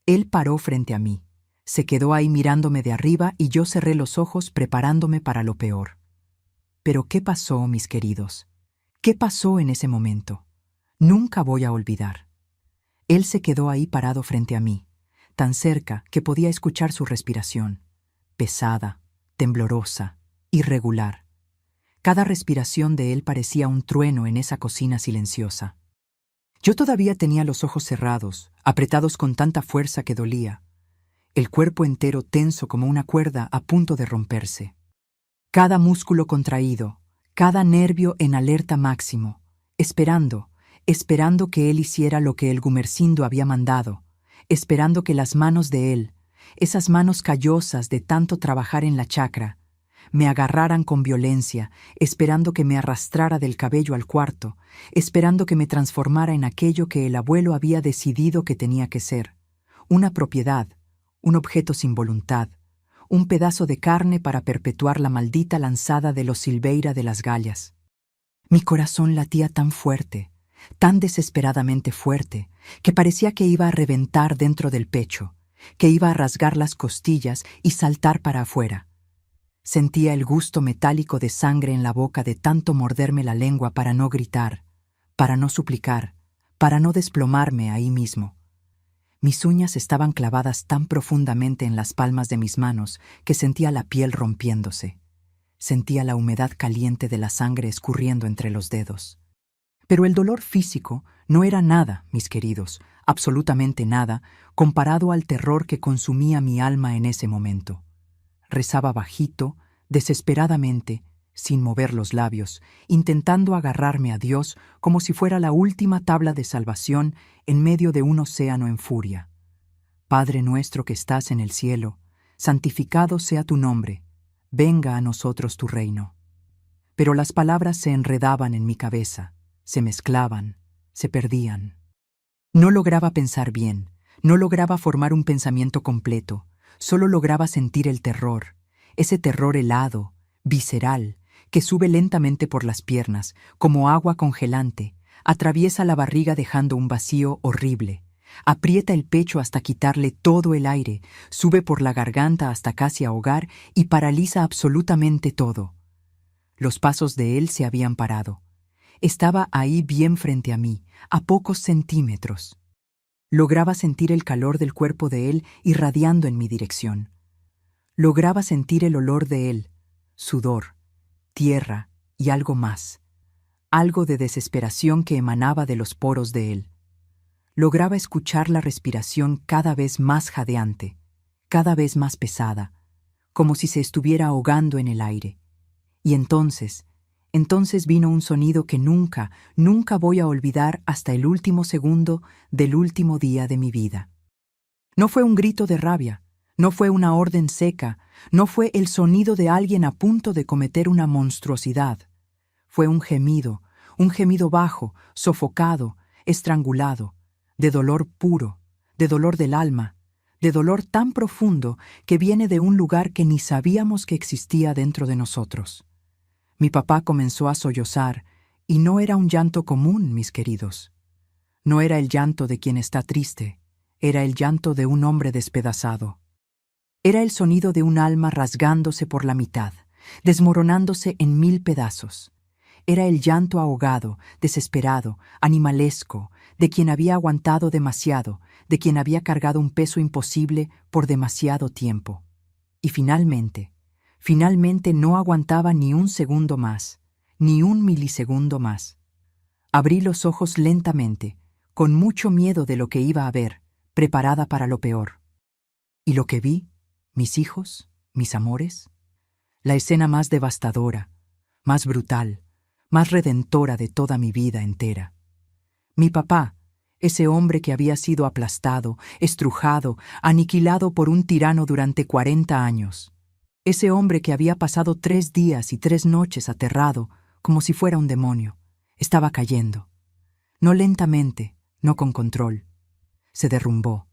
Él paró frente a mí. Se quedó ahí mirándome de arriba y yo cerré los ojos preparándome para lo peor. Pero ¿qué pasó, mis queridos? ¿Qué pasó en ese momento? Nunca voy a olvidar. Él se quedó ahí parado frente a mí, tan cerca que podía escuchar su respiración, pesada, temblorosa, irregular. Cada respiración de él parecía un trueno en esa cocina silenciosa. Yo todavía tenía los ojos cerrados, apretados con tanta fuerza que dolía, el cuerpo entero tenso como una cuerda a punto de romperse. Cada músculo contraído, cada nervio en alerta máximo, esperando que él hiciera lo que el Gumersindo había mandado, esperando que las manos de él, esas manos callosas de tanto trabajar en la chacra, me agarraran con violencia, esperando que me arrastrara del cabello al cuarto, esperando que me transformara en aquello que el abuelo había decidido que tenía que ser, una propiedad, un objeto sin voluntad, un pedazo de carne para perpetuar la maldita lanzada de los Silveira de las Gallas. Mi corazón latía tan fuerte, tan desesperadamente fuerte, que parecía que iba a reventar dentro del pecho, que iba a rasgar las costillas y saltar para afuera. Sentía el gusto metálico de sangre en la boca de tanto morderme la lengua para no gritar, para no suplicar, para no desplomarme ahí mismo. Mis uñas estaban clavadas tan profundamente en las palmas de mis manos que sentía la piel rompiéndose. Sentía la humedad caliente de la sangre escurriendo entre los dedos. Pero el dolor físico no era nada, mis queridos, absolutamente nada, comparado al terror que consumía mi alma en ese momento. Rezaba bajito, desesperadamente, sin mover los labios, intentando agarrarme a Dios como si fuera la última tabla de salvación en medio de un océano en furia. Padre nuestro que estás en el cielo, santificado sea tu nombre, venga a nosotros tu reino. Pero las palabras se enredaban en mi cabeza, se mezclaban, se perdían. No lograba pensar bien, no lograba formar un pensamiento completo, solo lograba sentir el terror, ese terror helado, visceral, que sube lentamente por las piernas, como agua congelante, atraviesa la barriga dejando un vacío horrible, aprieta el pecho hasta quitarle todo el aire, sube por la garganta hasta casi ahogar y paraliza absolutamente todo. Los pasos de él se habían parado. Estaba ahí bien frente a mí, a pocos centímetros. Lograba sentir el calor del cuerpo de él irradiando en mi dirección. Lograba sentir el olor de él, sudor, tierra y algo más, algo de desesperación que emanaba de los poros de él. Lograba escuchar la respiración cada vez más jadeante, cada vez más pesada, como si se estuviera ahogando en el aire. Y entonces vino un sonido que nunca voy a olvidar hasta el último segundo del último día de mi vida. No fue un grito de rabia, no fue una orden seca, no fue el sonido de alguien a punto de cometer una monstruosidad. Fue un gemido bajo, sofocado, estrangulado, de dolor puro, de dolor del alma, de dolor tan profundo que viene de un lugar que ni sabíamos que existía dentro de nosotros. Mi papá comenzó a sollozar, y no era un llanto común, mis queridos. No era el llanto de quien está triste, era el llanto de un hombre despedazado. Era el sonido de un alma rasgándose por la mitad, desmoronándose en 1000 pedazos. Era el llanto ahogado, desesperado, animalesco, de quien había aguantado demasiado, de quien había cargado un peso imposible por demasiado tiempo. Y finalmente no aguantaba ni un segundo más, ni un milisegundo más. Abrí los ojos lentamente, con mucho miedo de lo que iba a ver, preparada para lo peor. Y lo que vi, mis hijos, mis amores, la escena más devastadora, más brutal, más redentora de toda mi vida entera. Mi papá, ese hombre que había sido aplastado, estrujado, aniquilado por un tirano durante 40 años. Ese hombre que había pasado 3 días y 3 noches aterrado, como si fuera un demonio, estaba cayendo. No lentamente, no con control. Se derrumbó.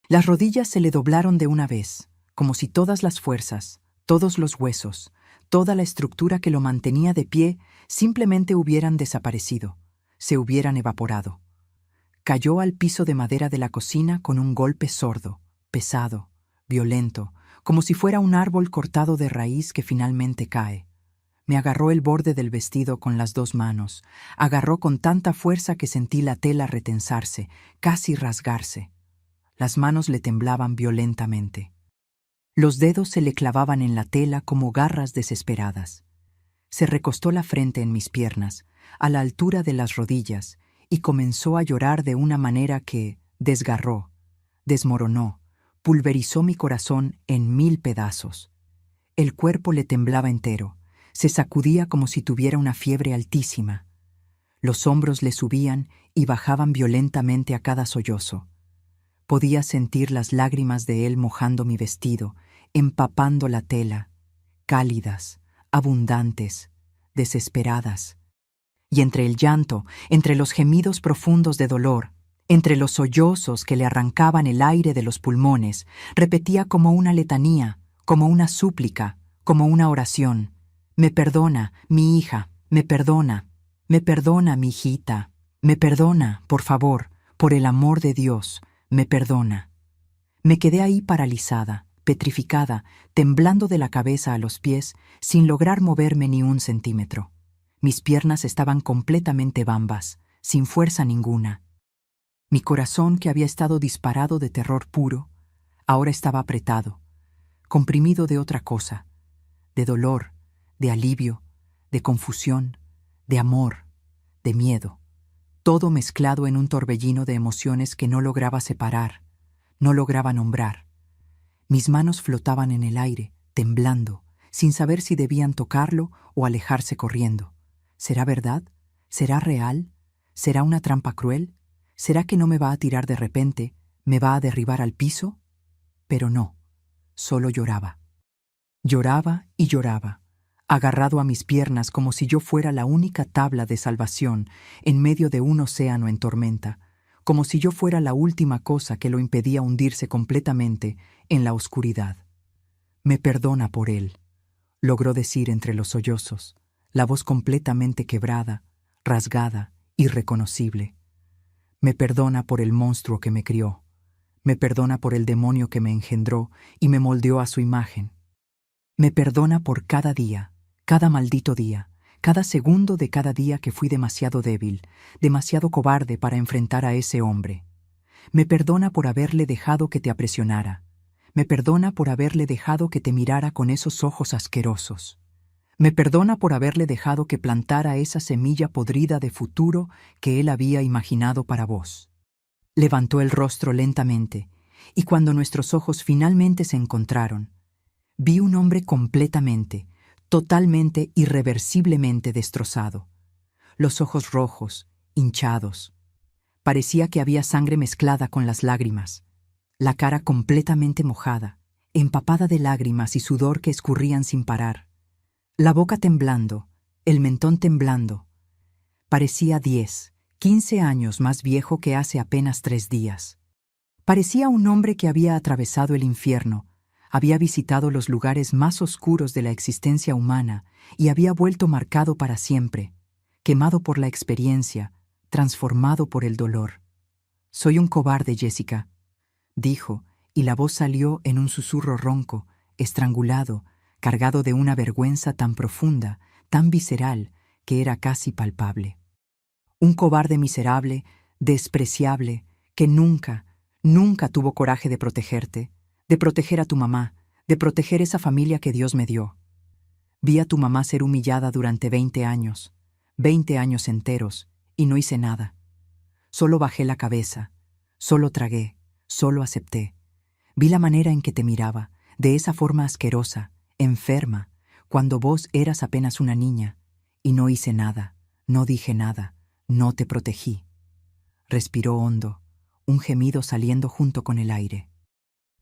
Las rodillas se le doblaron de una vez, como si todas las fuerzas, todos los huesos, toda la estructura que lo mantenía de pie simplemente hubieran desaparecido, se hubieran evaporado. Cayó al piso de madera de la cocina con un golpe sordo, pesado, violento, como si fuera un árbol cortado de raíz que finalmente cae. Me agarró el borde del vestido con las 2 manos, agarró con tanta fuerza que sentí la tela retensarse, casi rasgarse. Las manos le temblaban violentamente. Los dedos se le clavaban en la tela como garras desesperadas. Se recostó la frente en mis piernas, a la altura de las rodillas, y comenzó a llorar de una manera que desgarró, desmoronó, pulverizó mi corazón en 1000 pedazos. El cuerpo le temblaba entero, se sacudía como si tuviera una fiebre altísima. Los hombros le subían y bajaban violentamente a cada sollozo. Podía sentir las lágrimas de él mojando mi vestido, empapando la tela, cálidas, abundantes, desesperadas. Y entre el llanto, entre los gemidos profundos de dolor, entre los sollozos que le arrancaban el aire de los pulmones, repetía como una letanía, como una súplica, como una oración: «Me perdona, mi hija, me perdona, mi hijita, me perdona, por favor, por el amor de Dios, me perdona». Me quedé ahí paralizada, petrificada, temblando de la cabeza a los pies, sin lograr moverme ni un centímetro. Mis piernas estaban completamente bambas, sin fuerza ninguna. Mi corazón, que había estado disparado de terror puro, ahora estaba apretado, comprimido de otra cosa, de dolor, de alivio, de confusión, de amor, de miedo, todo mezclado en un torbellino de emociones que no lograba separar, no lograba nombrar. Mis manos flotaban en el aire, temblando, sin saber si debían tocarlo o alejarse corriendo. ¿Será verdad? ¿Será real? ¿Será una trampa cruel? ¿Será que no me va a tirar de repente? ¿Me va a derribar al piso? Pero no, solo lloraba. Lloraba y lloraba, agarrado a mis piernas como si yo fuera la única tabla de salvación en medio de un océano en tormenta, como si yo fuera la última cosa que lo impedía hundirse completamente en la oscuridad. «Me perdona por él», logró decir entre los sollozos, la voz completamente quebrada, rasgada, irreconocible. «Me perdona por el monstruo que me crió. Me perdona por el demonio que me engendró y me moldeó a su imagen. Me perdona por cada día, cada maldito día, cada segundo de cada día que fui demasiado débil, demasiado cobarde para enfrentar a ese hombre. Me perdona por haberle dejado que te aprisionara. Me perdona por haberle dejado que te mirara con esos ojos asquerosos. Me perdona por haberle dejado que plantara esa semilla podrida de futuro que él había imaginado para vos». Levantó el rostro lentamente, y cuando nuestros ojos finalmente se encontraron, vi un hombre completamente, totalmente, irreversiblemente destrozado. Los ojos rojos, hinchados. Parecía que había sangre mezclada con las lágrimas. La cara completamente mojada, empapada de lágrimas y sudor que escurrían sin parar. La boca temblando, el mentón temblando. Parecía 10, 15 años más viejo que hace apenas 3 días. Parecía un hombre que había atravesado el infierno, había visitado los lugares más oscuros de la existencia humana y había vuelto marcado para siempre, quemado por la experiencia, transformado por el dolor. «Soy un cobarde, Jessica», dijo, y la voz salió en un susurro ronco, estrangulado, cargado de una vergüenza tan profunda, tan visceral, que era casi palpable. Un cobarde miserable, despreciable, que nunca, nunca tuvo coraje de protegerte, de proteger a tu mamá, de proteger esa familia que Dios me dio. Vi a tu mamá ser humillada durante 20 años enteros, y no hice nada. Solo bajé la cabeza, solo tragué, solo acepté. Vi la manera en que te miraba, de esa forma asquerosa, enferma, cuando vos eras apenas una niña, y no hice nada, no dije nada, no te protegí. Respiró hondo, un gemido saliendo junto con el aire.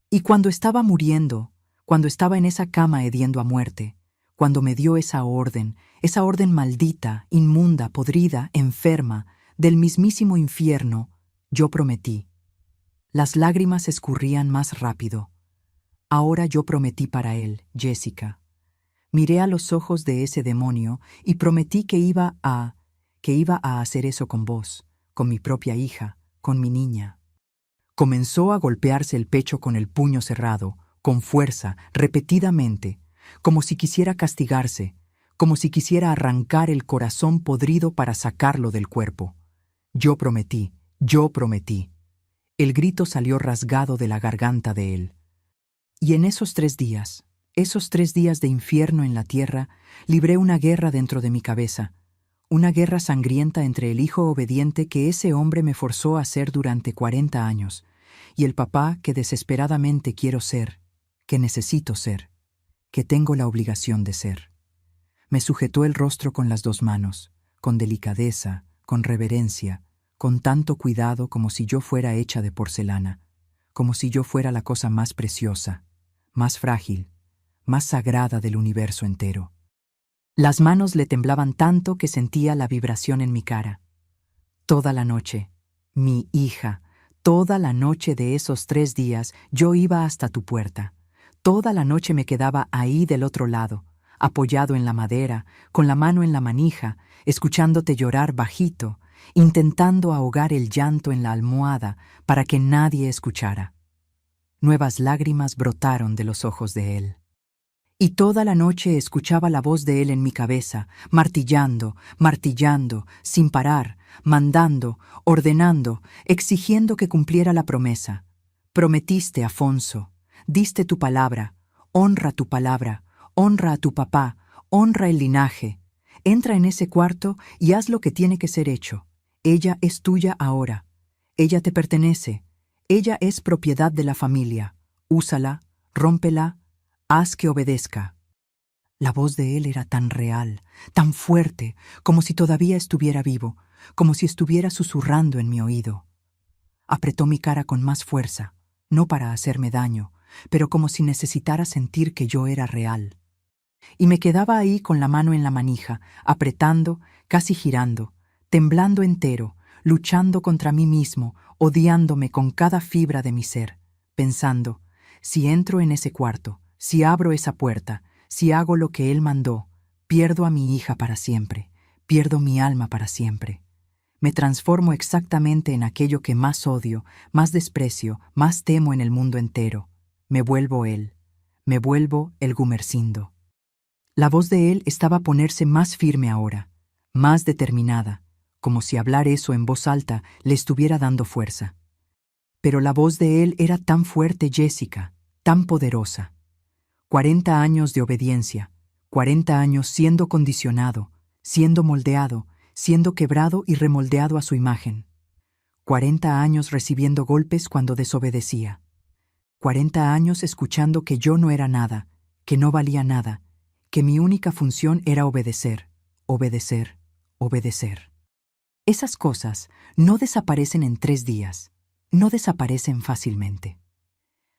Y cuando estaba muriendo, cuando estaba en esa cama hediendo a muerte, cuando me dio esa orden maldita, inmunda, podrida, enferma, del mismísimo infierno, yo prometí. Las lágrimas escurrían más rápido. Ahora yo prometí para él, Jessica. Miré a los ojos de ese demonio y prometí que iba a hacer eso con vos, con mi propia hija, con mi niña. Comenzó a golpearse el pecho con el puño cerrado, con fuerza, repetidamente, como si quisiera castigarse, como si quisiera arrancar el corazón podrido para sacarlo del cuerpo. Yo prometí, yo prometí. El grito salió rasgado de la garganta de él. Y en esos 3 días de infierno en la tierra, libré una guerra dentro de mi cabeza, una guerra sangrienta entre el hijo obediente que ese hombre me forzó a ser durante 40 años, y el papá que desesperadamente quiero ser, que necesito ser, que tengo la obligación de ser. Me sujetó el rostro con las 2 manos, con delicadeza, con reverencia, con tanto cuidado como si yo fuera hecha de porcelana, como si yo fuera la cosa más preciosa, más frágil, más sagrada del universo entero. Las manos le temblaban tanto que sentía la vibración en mi cara. Toda la noche, mi hija, toda la noche de esos 3 días yo iba hasta tu puerta. Toda la noche me quedaba ahí del otro lado, apoyado en la madera, con la mano en la manija, escuchándote llorar bajito, intentando ahogar el llanto en la almohada para que nadie escuchara. Nuevas lágrimas brotaron de los ojos de él. Y toda la noche escuchaba la voz de él en mi cabeza, martillando, martillando, sin parar, mandando, ordenando, exigiendo que cumpliera la promesa. Prometiste, Afonso, diste tu palabra, honra a tu papá, honra el linaje. Entra en ese cuarto y haz lo que tiene que ser hecho. Ella es tuya ahora. Ella te pertenece. Ella es propiedad de la familia. Úsala, rómpela, haz que obedezca. La voz de él era tan real, tan fuerte, como si todavía estuviera vivo, como si estuviera susurrando en mi oído. Apretó mi cara con más fuerza, no para hacerme daño, pero como si necesitara sentir que yo era real. Y me quedaba ahí con la mano en la manija, apretando, casi girando, temblando entero, luchando contra mí mismo, odiándome con cada fibra de mi ser, pensando, si entro en ese cuarto, si abro esa puerta, si hago lo que él mandó, pierdo a mi hija para siempre, pierdo mi alma para siempre. Me transformo exactamente en aquello que más odio, más desprecio, más temo en el mundo entero. Me vuelvo él, me vuelvo el Gumersindo. La voz de él estaba a ponerse más firme ahora, más determinada, como si hablar eso en voz alta le estuviera dando fuerza. Pero la voz de él era tan fuerte, Jessica, tan poderosa. 40 años de obediencia, 40 años siendo condicionado, siendo moldeado, siendo quebrado y remoldeado a su imagen. 40 años recibiendo golpes cuando desobedecía. 40 años escuchando que yo no era nada, que no valía nada, que mi única función era obedecer, obedecer, obedecer. Esas cosas no desaparecen en 3 días, no desaparecen fácilmente.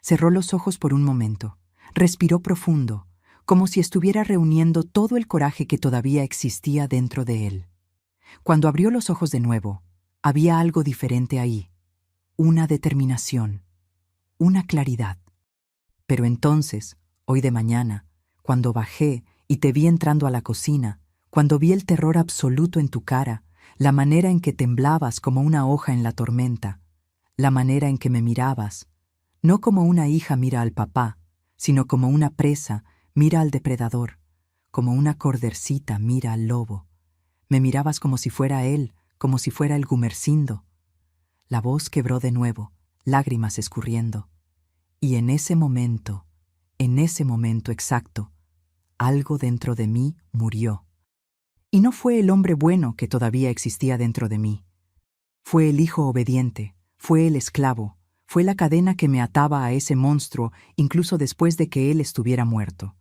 Cerró los ojos por un momento, respiró profundo, como si estuviera reuniendo todo el coraje que todavía existía dentro de él. Cuando abrió los ojos de nuevo, había algo diferente ahí, una determinación, una claridad. Pero entonces, hoy de mañana, cuando bajé y te vi entrando a la cocina, cuando vi el terror absoluto en tu cara, la manera en que temblabas como una hoja en la tormenta, la manera en que me mirabas, No como una hija mira al papá, sino como una presa mira al depredador, como una cordercita mira al lobo. Me mirabas como si fuera él, como si fuera el Gumersindo. La voz quebró de nuevo, lágrimas escurriendo. Y en ese momento exacto, algo dentro de mí murió. Y no fue el hombre bueno que todavía existía dentro de mí. Fue el hijo obediente, fue el esclavo, fue la cadena que me ataba a ese monstruo incluso después de que él estuviera muerto.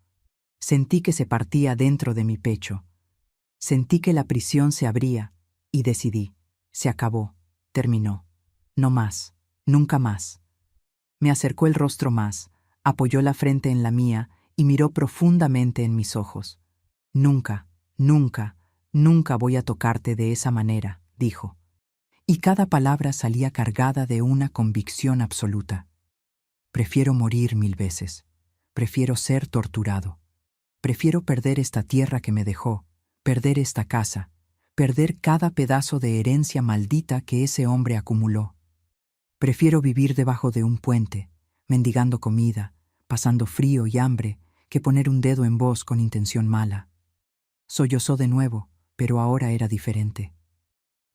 Sentí que se partía dentro de mi pecho. Sentí que la prisión se abría y decidí, se acabó, terminó. No más, nunca más. Me acercó el rostro más, apoyó la frente en la mía y miró profundamente en mis ojos. Nunca, nunca, nunca voy a tocarte de esa manera, dijo. Y cada palabra salía cargada de una convicción absoluta. Prefiero morir 1000 veces. Prefiero ser torturado. Prefiero perder esta tierra que me dejó, perder esta casa, perder cada pedazo de herencia maldita que ese hombre acumuló. Prefiero vivir debajo de un puente, mendigando comida, pasando frío y hambre, que poner un dedo en vos con intención mala. Sollozó de nuevo, pero ahora era diferente.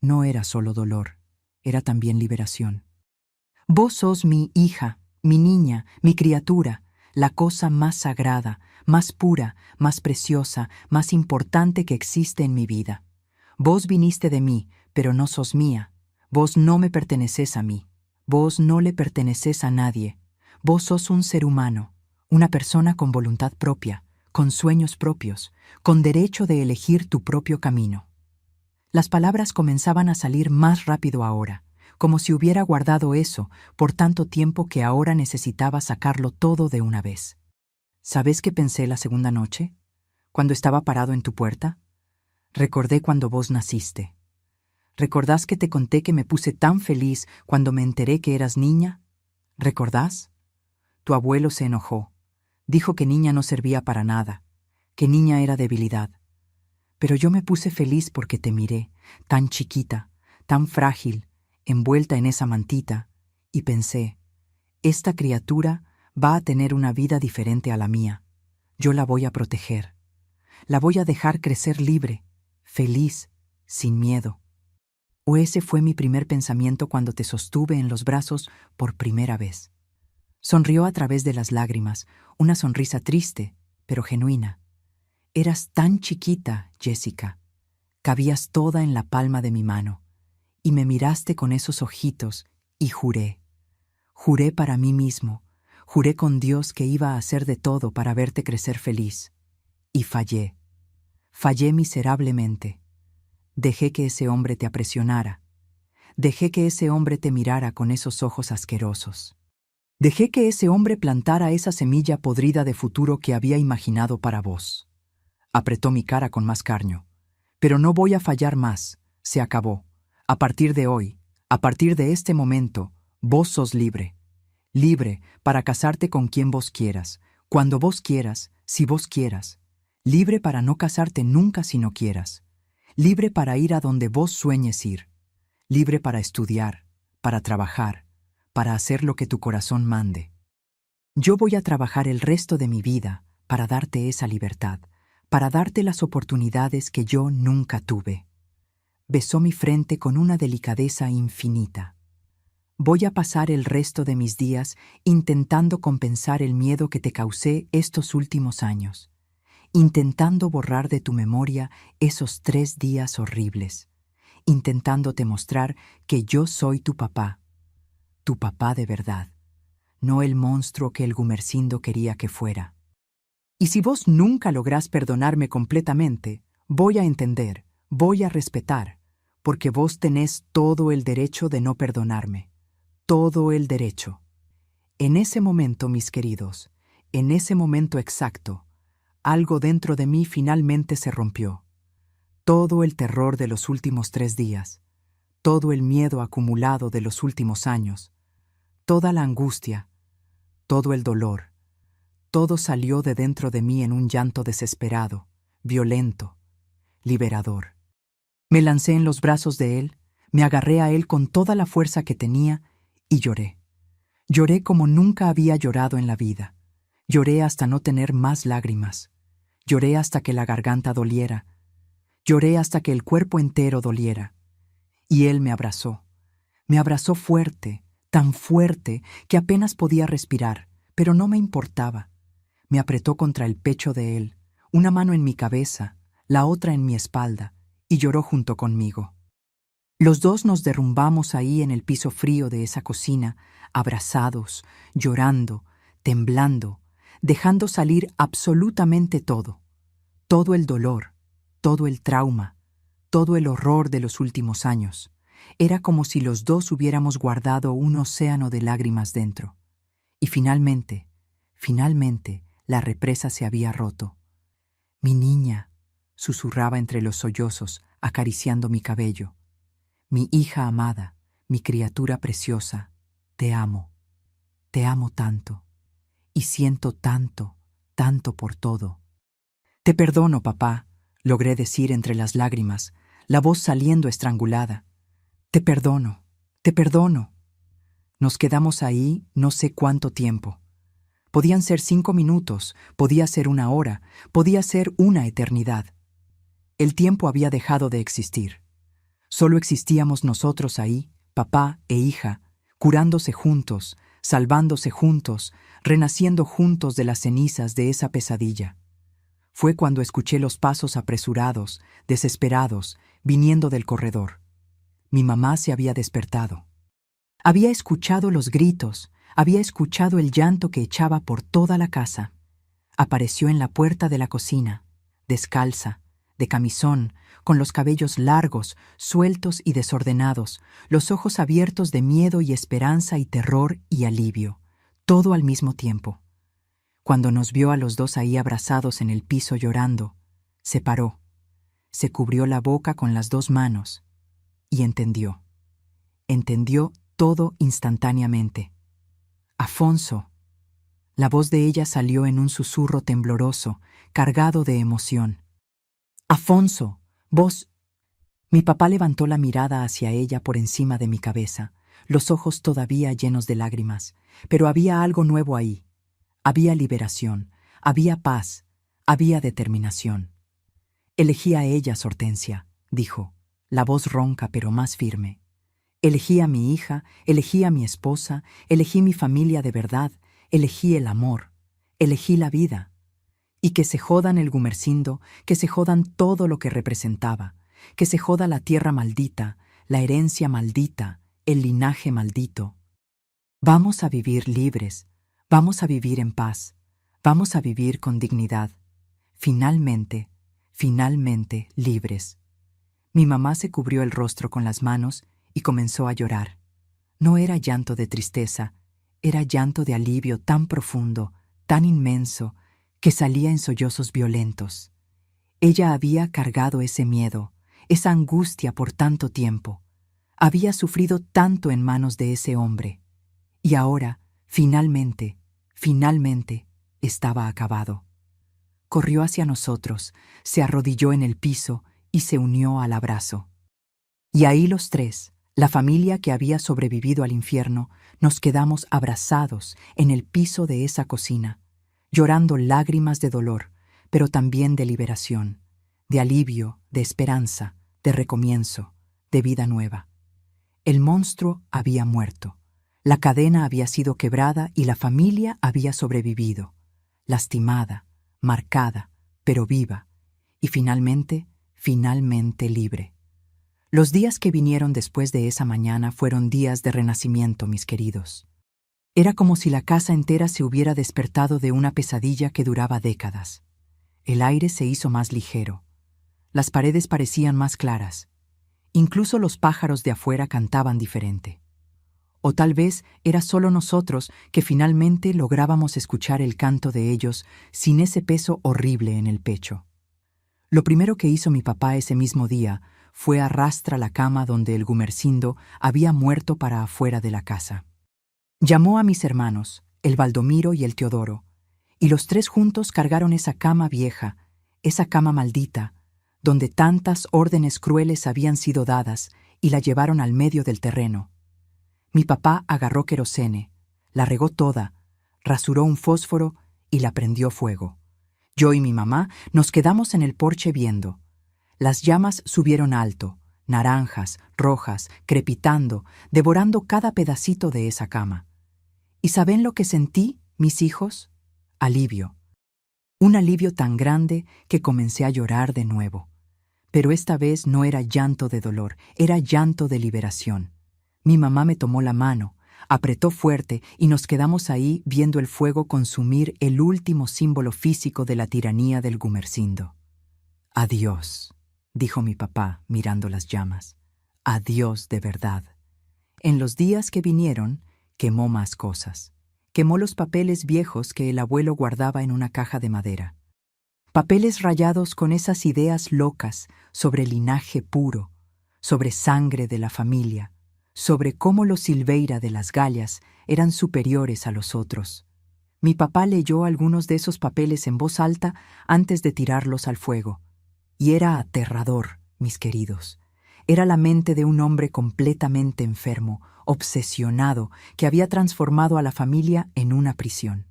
No era solo dolor, era también liberación. Vos sos mi hija, mi niña, mi criatura, la cosa más sagrada, más pura, más preciosa, más importante que existe en mi vida. Vos viniste de mí, pero no sos mía. Vos no me pertenecés a mí. Vos no le pertenecés a nadie. Vos sos un ser humano, una persona con voluntad propia, con sueños propios, con derecho de elegir tu propio camino. Las palabras comenzaban a salir más rápido ahora, como si hubiera guardado eso por tanto tiempo que ahora necesitaba sacarlo todo de una vez. ¿Sabes qué pensé la segunda noche? Cuando estaba parado en tu puerta. Recordé cuando vos naciste. ¿Recordás que te conté que me puse tan feliz cuando me enteré que eras niña? ¿Recordás? Tu abuelo se enojó. Dijo que niña no servía para nada, que niña era debilidad. Pero yo me puse feliz porque te miré, tan chiquita, tan frágil, envuelta en esa mantita, y pensé, esta criatura va a tener una vida diferente a la mía. Yo la voy a proteger. La voy a dejar crecer libre, feliz, sin miedo. O ese fue mi primer pensamiento cuando te sostuve en los brazos por primera vez. Sonrió a través de las lágrimas, una sonrisa triste, pero genuina. Eras tan chiquita, Jessica. Cabías toda en la palma de mi mano. Y me miraste con esos ojitos y juré. Juré para mí mismo. Juré con Dios que iba a hacer de todo para verte crecer feliz. Y fallé. Fallé miserablemente. Dejé que ese hombre te apresionara. Dejé que ese hombre te mirara con esos ojos asquerosos. Dejé que ese hombre plantara esa semilla podrida de futuro que había imaginado para vos. Apretó mi cara con más carño. Pero no voy a fallar más. Se acabó. A partir de hoy, a partir de este momento, vos sos libre. Libre para casarte con quien vos quieras, cuando vos quieras, si vos quieras. Libre para no casarte nunca si no quieras. Libre para ir a donde vos sueñes ir. Libre para estudiar, para trabajar, para hacer lo que tu corazón mande. Yo voy a trabajar el resto de mi vida para darte esa libertad, para darte las oportunidades que yo nunca tuve. Besó mi frente con una delicadeza infinita. Voy a pasar el resto de mis días intentando compensar el miedo que te causé estos últimos años, intentando borrar de tu memoria esos 3 días horribles, intentándote mostrar que yo soy tu papá de verdad, no el monstruo que el Gumersindo quería que fuera. Y si vos nunca lográs perdonarme completamente, voy a entender, voy a respetar, porque vos tenés todo el derecho de no perdonarme, todo el derecho. En ese momento, mis queridos, en ese momento exacto, algo dentro de mí finalmente se rompió. Todo el terror de los últimos 3 días, todo el miedo acumulado de los últimos años, toda la angustia, todo el dolor, todo salió de dentro de mí en un llanto desesperado, violento, liberador. Me lancé en los brazos de él, me agarré a él con toda la fuerza que tenía y lloré. Lloré como nunca había llorado en la vida. Lloré hasta no tener más lágrimas. Lloré hasta que la garganta doliera. Lloré hasta que el cuerpo entero doliera. Y él me abrazó. Me abrazó fuerte, tan fuerte que apenas podía respirar, pero no me importaba. Me apretó contra el pecho de él, una mano en mi cabeza, la otra en mi espalda, y lloró junto conmigo. Los dos nos derrumbamos ahí en el piso frío de esa cocina, abrazados, llorando, temblando, dejando salir absolutamente todo. Todo el dolor, todo el trauma, todo el horror de los últimos años. Era como si los dos hubiéramos guardado un océano de lágrimas dentro. Y finalmente, la represa se había roto. Mi niña, susurraba entre los sollozos, acariciando mi cabello. Mi hija amada, mi criatura preciosa, te amo tanto, y siento tanto, tanto por todo. Te perdono, papá, logré decir entre las lágrimas, la voz saliendo estrangulada. Te perdono, te perdono. Nos quedamos ahí no sé cuánto tiempo. Podían ser 5 minutos, podía ser 1 hora, podía ser una eternidad. El tiempo había dejado de existir. Solo existíamos nosotros ahí, papá e hija, curándose juntos, salvándose juntos, renaciendo juntos de las cenizas de esa pesadilla. Fue cuando escuché los pasos apresurados, desesperados, viniendo del corredor. Mi mamá se había despertado. Había escuchado los gritos, había escuchado el llanto que echaba por toda la casa. Apareció en la puerta de la cocina, descalza, de camisón, con los cabellos largos, sueltos y desordenados, los ojos abiertos de miedo y esperanza y terror y alivio, todo al mismo tiempo. Cuando nos vio a los dos ahí abrazados en el piso llorando, se paró, se cubrió la boca con las 2 manos y entendió. Entendió todo instantáneamente. Afonso. La voz de ella salió en un susurro tembloroso, cargado de emoción. Afonso, vos... Mi papá levantó la mirada hacia ella por encima de mi cabeza, los ojos todavía llenos de lágrimas, pero había algo nuevo ahí. Había liberación, había paz, había determinación. Elegí a ella, Hortensia, dijo, la voz ronca pero más firme. Elegí a mi hija, elegí a mi esposa, elegí mi familia de verdad, elegí el amor, elegí la vida. Y que se jodan el Gumersindo, que se jodan todo lo que representaba, que se joda la tierra maldita, la herencia maldita, el linaje maldito. Vamos a vivir libres, vamos a vivir en paz, vamos a vivir con dignidad. Finalmente libres. Mi mamá se cubrió el rostro con las manos y comenzó a llorar. No era llanto de tristeza, era llanto de alivio tan profundo, tan inmenso, que salía en sollozos violentos. Ella había cargado ese miedo, esa angustia por tanto tiempo. Había sufrido tanto en manos de ese hombre. Y ahora, finalmente, estaba acabado. Corrió hacia nosotros, se arrodilló en el piso y se unió al abrazo. Y ahí los 3, la familia que había sobrevivido al infierno, nos quedamos abrazados en el piso de esa cocina, llorando lágrimas de dolor, pero también de liberación, de alivio, de esperanza, de recomienzo, de vida nueva. El monstruo había muerto, la cadena había sido quebrada y la familia había sobrevivido, lastimada, marcada, pero viva, y finalmente libre. Los días que vinieron después de esa mañana fueron días de renacimiento, mis queridos. Era como si la casa entera se hubiera despertado de una pesadilla que duraba décadas. El aire se hizo más ligero. Las paredes parecían más claras. Incluso los pájaros de afuera cantaban diferente. O tal vez era solo nosotros que finalmente lográbamos escuchar el canto de ellos sin ese peso horrible en el pecho. Lo primero que hizo mi papá ese mismo día fue arrastrar la cama donde el Gumersindo había muerto para afuera de la casa. Llamó a mis hermanos, el Baldomiro y el Teodoro, y los 3 juntos cargaron esa cama vieja, esa cama maldita, donde tantas órdenes crueles habían sido dadas, y la llevaron al medio del terreno. Mi papá agarró querosene, la regó toda, rasuró un fósforo y la prendió fuego. Yo y mi mamá nos quedamos en el porche viendo. Las llamas subieron alto, naranjas, rojas, crepitando, devorando cada pedacito de esa cama. ¿Y saben lo que sentí, mis hijos? Alivio. Un alivio tan grande que comencé a llorar de nuevo. Pero esta vez no era llanto de dolor, era llanto de liberación. Mi mamá me tomó la mano, apretó fuerte y nos quedamos ahí viendo el fuego consumir el último símbolo físico de la tiranía del Gumersindo. Adiós, dijo mi papá mirando las llamas. Adiós de verdad. En los días que vinieron, quemó más cosas. Quemó los papeles viejos que el abuelo guardaba en una caja de madera. Papeles rayados con esas ideas locas sobre linaje puro, sobre sangre de la familia, sobre cómo los Silveira de las Gallas eran superiores a los otros. Mi papá leyó algunos de esos papeles en voz alta antes de tirarlos al fuego. Y era aterrador, mis queridos. Era la mente de un hombre completamente enfermo, obsesionado, que había transformado a la familia en una prisión.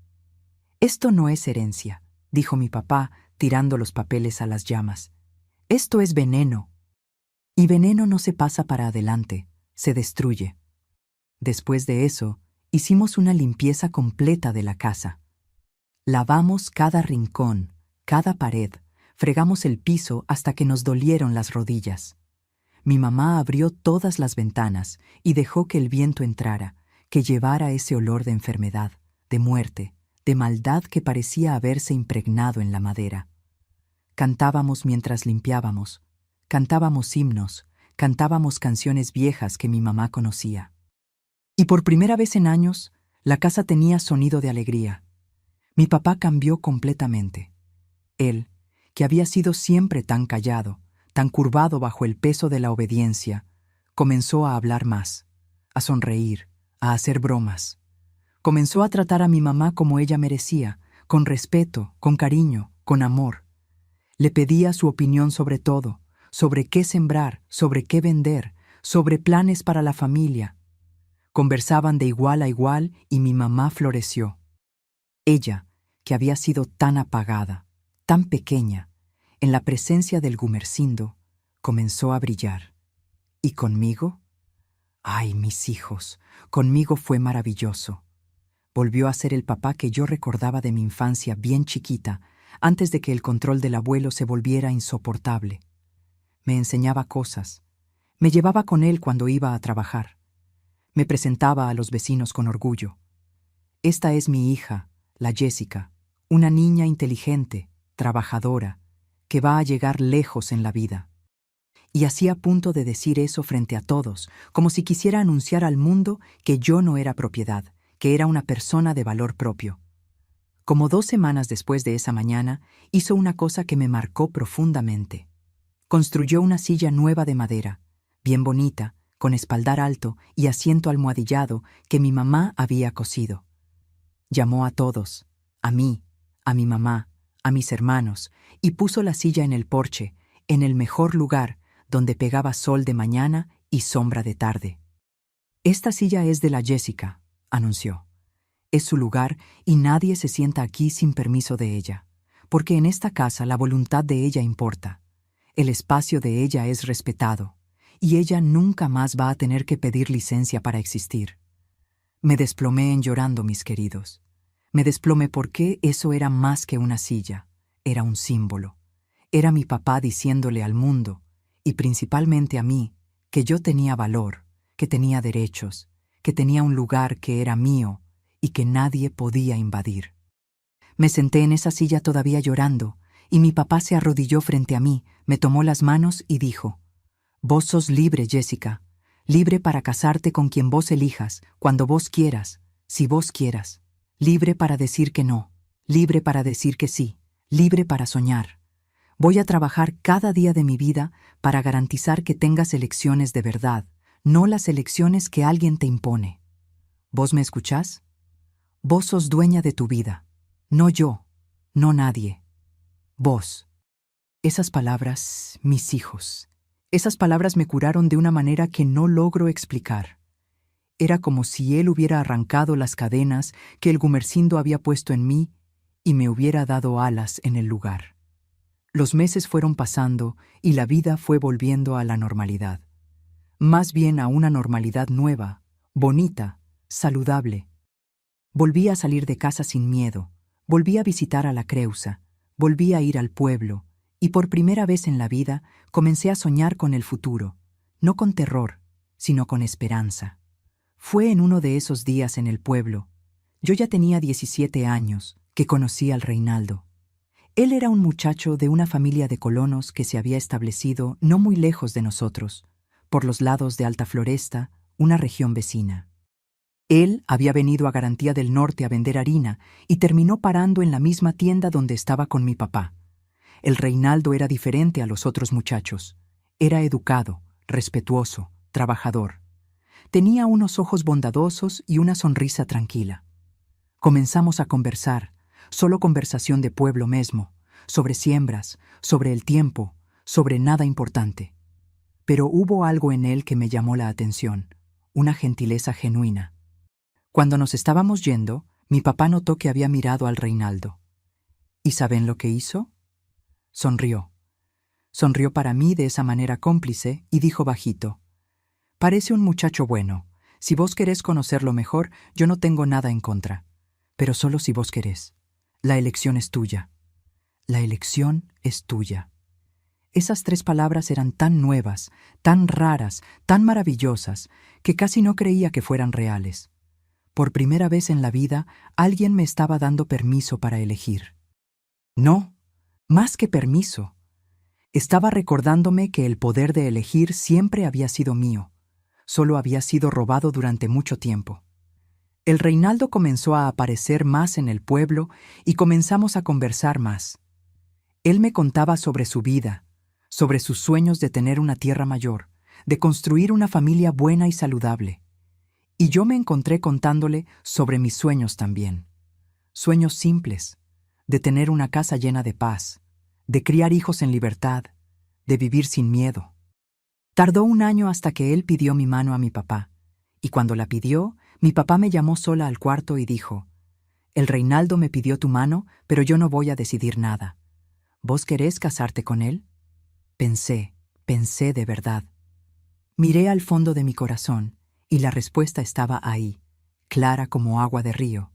Esto no es herencia, dijo mi papá, tirando los papeles a las llamas. Esto es veneno. Y veneno no se pasa para adelante, se destruye. Después de eso, hicimos una limpieza completa de la casa. Lavamos cada rincón, cada pared, fregamos el piso hasta que nos dolieron las rodillas. Mi mamá abrió todas las ventanas y dejó que el viento entrara, que llevara ese olor de enfermedad, de muerte, de maldad que parecía haberse impregnado en la madera. Cantábamos mientras limpiábamos, cantábamos himnos, cantábamos canciones viejas que mi mamá conocía. Y por primera vez en años, la casa tenía sonido de alegría. Mi papá cambió completamente. Él, que había sido siempre tan callado, tan curvado bajo el peso de la obediencia, comenzó a hablar más, a sonreír, a hacer bromas. Comenzó a tratar a mi mamá como ella merecía, con respeto, con cariño, con amor. Le pedía su opinión sobre todo, sobre qué sembrar, sobre qué vender, sobre planes para la familia. Conversaban de igual a igual y mi mamá floreció. Ella, que había sido tan apagada, tan pequeña, en la presencia del Gumersindo, comenzó a brillar. ¿Y conmigo? ¡Ay, mis hijos! Conmigo fue maravilloso. Volvió a ser el papá que yo recordaba de mi infancia bien chiquita, antes de que el control del abuelo se volviera insoportable. Me enseñaba cosas. Me llevaba con él cuando iba a trabajar. Me presentaba a los vecinos con orgullo. Esta es mi hija, la Jessica, una niña inteligente, trabajadora, que va a llegar lejos en la vida. Y hacía a punto de decir eso frente a todos, como si quisiera anunciar al mundo que yo no era propiedad, que era una persona de valor propio. Como 2 semanas después de esa mañana, hizo una cosa que me marcó profundamente. Construyó una silla nueva de madera, bien bonita, con espaldar alto y asiento almohadillado que mi mamá había cosido. Llamó a todos, a mí, a mi mamá, a mis hermanos, y puso la silla en el porche, en el mejor lugar, donde pegaba sol de mañana y sombra de tarde. Esta silla es de la Jessica, anunció. Es su lugar y nadie se sienta aquí sin permiso de ella, porque en esta casa la voluntad de ella importa. El espacio de ella es respetado, y ella nunca más va a tener que pedir licencia para existir. Me desplomé en llorando, mis queridos. Me desplomé porque eso era más que una silla, era un símbolo. Era mi papá diciéndole al mundo, y principalmente a mí, que yo tenía valor, que tenía derechos, que tenía un lugar que era mío y que nadie podía invadir. Me senté en esa silla todavía llorando, y mi papá se arrodilló frente a mí, me tomó las manos y dijo: «Vos sos libre, Jessica, libre para casarte con quien vos elijas, cuando vos quieras, si vos quieras, libre para decir que no, libre para decir que sí, libre para soñar. Voy a trabajar cada día de mi vida para garantizar que tengas elecciones de verdad, no las elecciones que alguien te impone. ¿Vos me escuchás? Vos sos dueña de tu vida, no yo, no nadie. Vos». Esas palabras, mis hijos, esas palabras me curaron de una manera que no logro explicar. Era como si él hubiera arrancado las cadenas que el Gumersindo había puesto en mí y me hubiera dado alas en el lugar. Los meses fueron pasando y la vida fue volviendo a la normalidad. Más bien a una normalidad nueva, bonita, saludable. Volví a salir de casa sin miedo, volví a visitar a la Creusa, volví a ir al pueblo, y por primera vez en la vida comencé a soñar con el futuro, no con terror, sino con esperanza. Fue en uno de esos días en el pueblo, yo ya tenía 17 años, que conocí al Reinaldo. Él era un muchacho de una familia de colonos que se había establecido no muy lejos de nosotros, por los lados de Alta Floresta, una región vecina. Él había venido a Garantía del Norte a vender harina y terminó parando en la misma tienda donde estaba con mi papá. El Reinaldo era diferente a los otros muchachos. Era educado, respetuoso, trabajador. Tenía unos ojos bondadosos y una sonrisa tranquila. Comenzamos a conversar, solo conversación de pueblo mesmo, sobre siembras, sobre el tiempo, sobre nada importante. Pero hubo algo en él que me llamó la atención, una gentileza genuina. Cuando nos estábamos yendo, mi papá notó que había mirado al Reinaldo. ¿Y saben lo que hizo? Sonrió. Sonrió para mí de esa manera cómplice y dijo bajito: «Parece un muchacho bueno. Si vos querés conocerlo mejor, yo no tengo nada en contra. Pero solo si vos querés. La elección es tuya. La elección es tuya». Esas 3 palabras eran tan nuevas, tan raras, tan maravillosas, que casi no creía que fueran reales. Por primera vez en la vida, alguien me estaba dando permiso para elegir. No, más que permiso. Estaba recordándome que el poder de elegir siempre había sido mío, solo había sido robado durante mucho tiempo. El Reinaldo comenzó a aparecer más en el pueblo y comenzamos a conversar más. Él me contaba sobre su vida, sobre sus sueños de tener una tierra mayor, de construir una familia buena y saludable. Y yo me encontré contándole sobre mis sueños también. Sueños simples, de tener una casa llena de paz, de criar hijos en libertad, de vivir sin miedo. Tardó 1 año hasta que él pidió mi mano a mi papá, y cuando la pidió, mi papá me llamó sola al cuarto y dijo: «El Reinaldo me pidió tu mano, pero yo no voy a decidir nada. ¿Vos querés casarte con él?» Pensé de verdad. Miré al fondo de mi corazón, y la respuesta estaba ahí, clara como agua de río.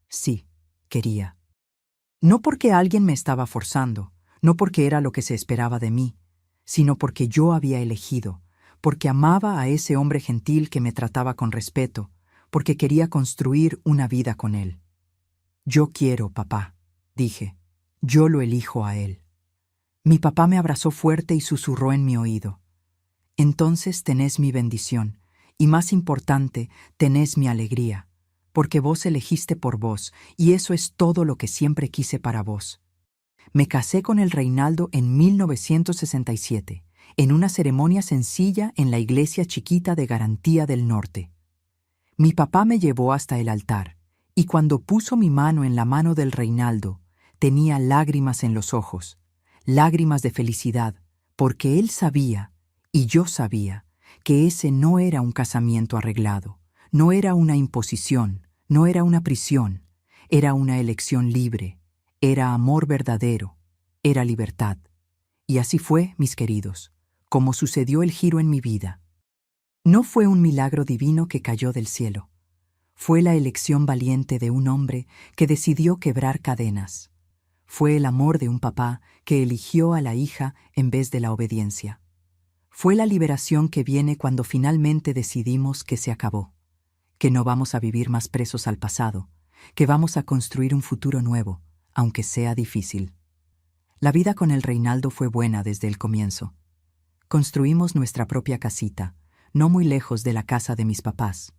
Sí, quería. No porque alguien me estaba forzando, no porque era lo que se esperaba de mí, sino porque yo había elegido, porque amaba a ese hombre gentil que me trataba con respeto, porque quería construir una vida con él. «Yo quiero, papá», dije. «Yo lo elijo a él». Mi papá me abrazó fuerte y susurró en mi oído: «Entonces tenés mi bendición, y más importante, tenés mi alegría, porque vos elegiste por vos, y eso es todo lo que siempre quise para vos». Me casé con el Reinaldo en 1967, en una ceremonia sencilla en la iglesia chiquita de Garantía del Norte. Mi papá me llevó hasta el altar, y cuando puso mi mano en la mano del Reinaldo, tenía lágrimas en los ojos, lágrimas de felicidad, porque él sabía, y yo sabía, que ese no era un casamiento arreglado, no era una imposición, no era una prisión, era una elección libre, era amor verdadero, era libertad. Y así fue, mis queridos, como sucedió el giro en mi vida. No fue un milagro divino que cayó del cielo. Fue la elección valiente de un hombre que decidió quebrar cadenas. Fue el amor de un papá que eligió a la hija en vez de la obediencia. Fue la liberación que viene cuando finalmente decidimos que se acabó, que no vamos a vivir más presos al pasado, que vamos a construir un futuro nuevo, aunque sea difícil. La vida con el Reinaldo fue buena desde el comienzo. Construimos nuestra propia casita, no muy lejos de la casa de mis papás.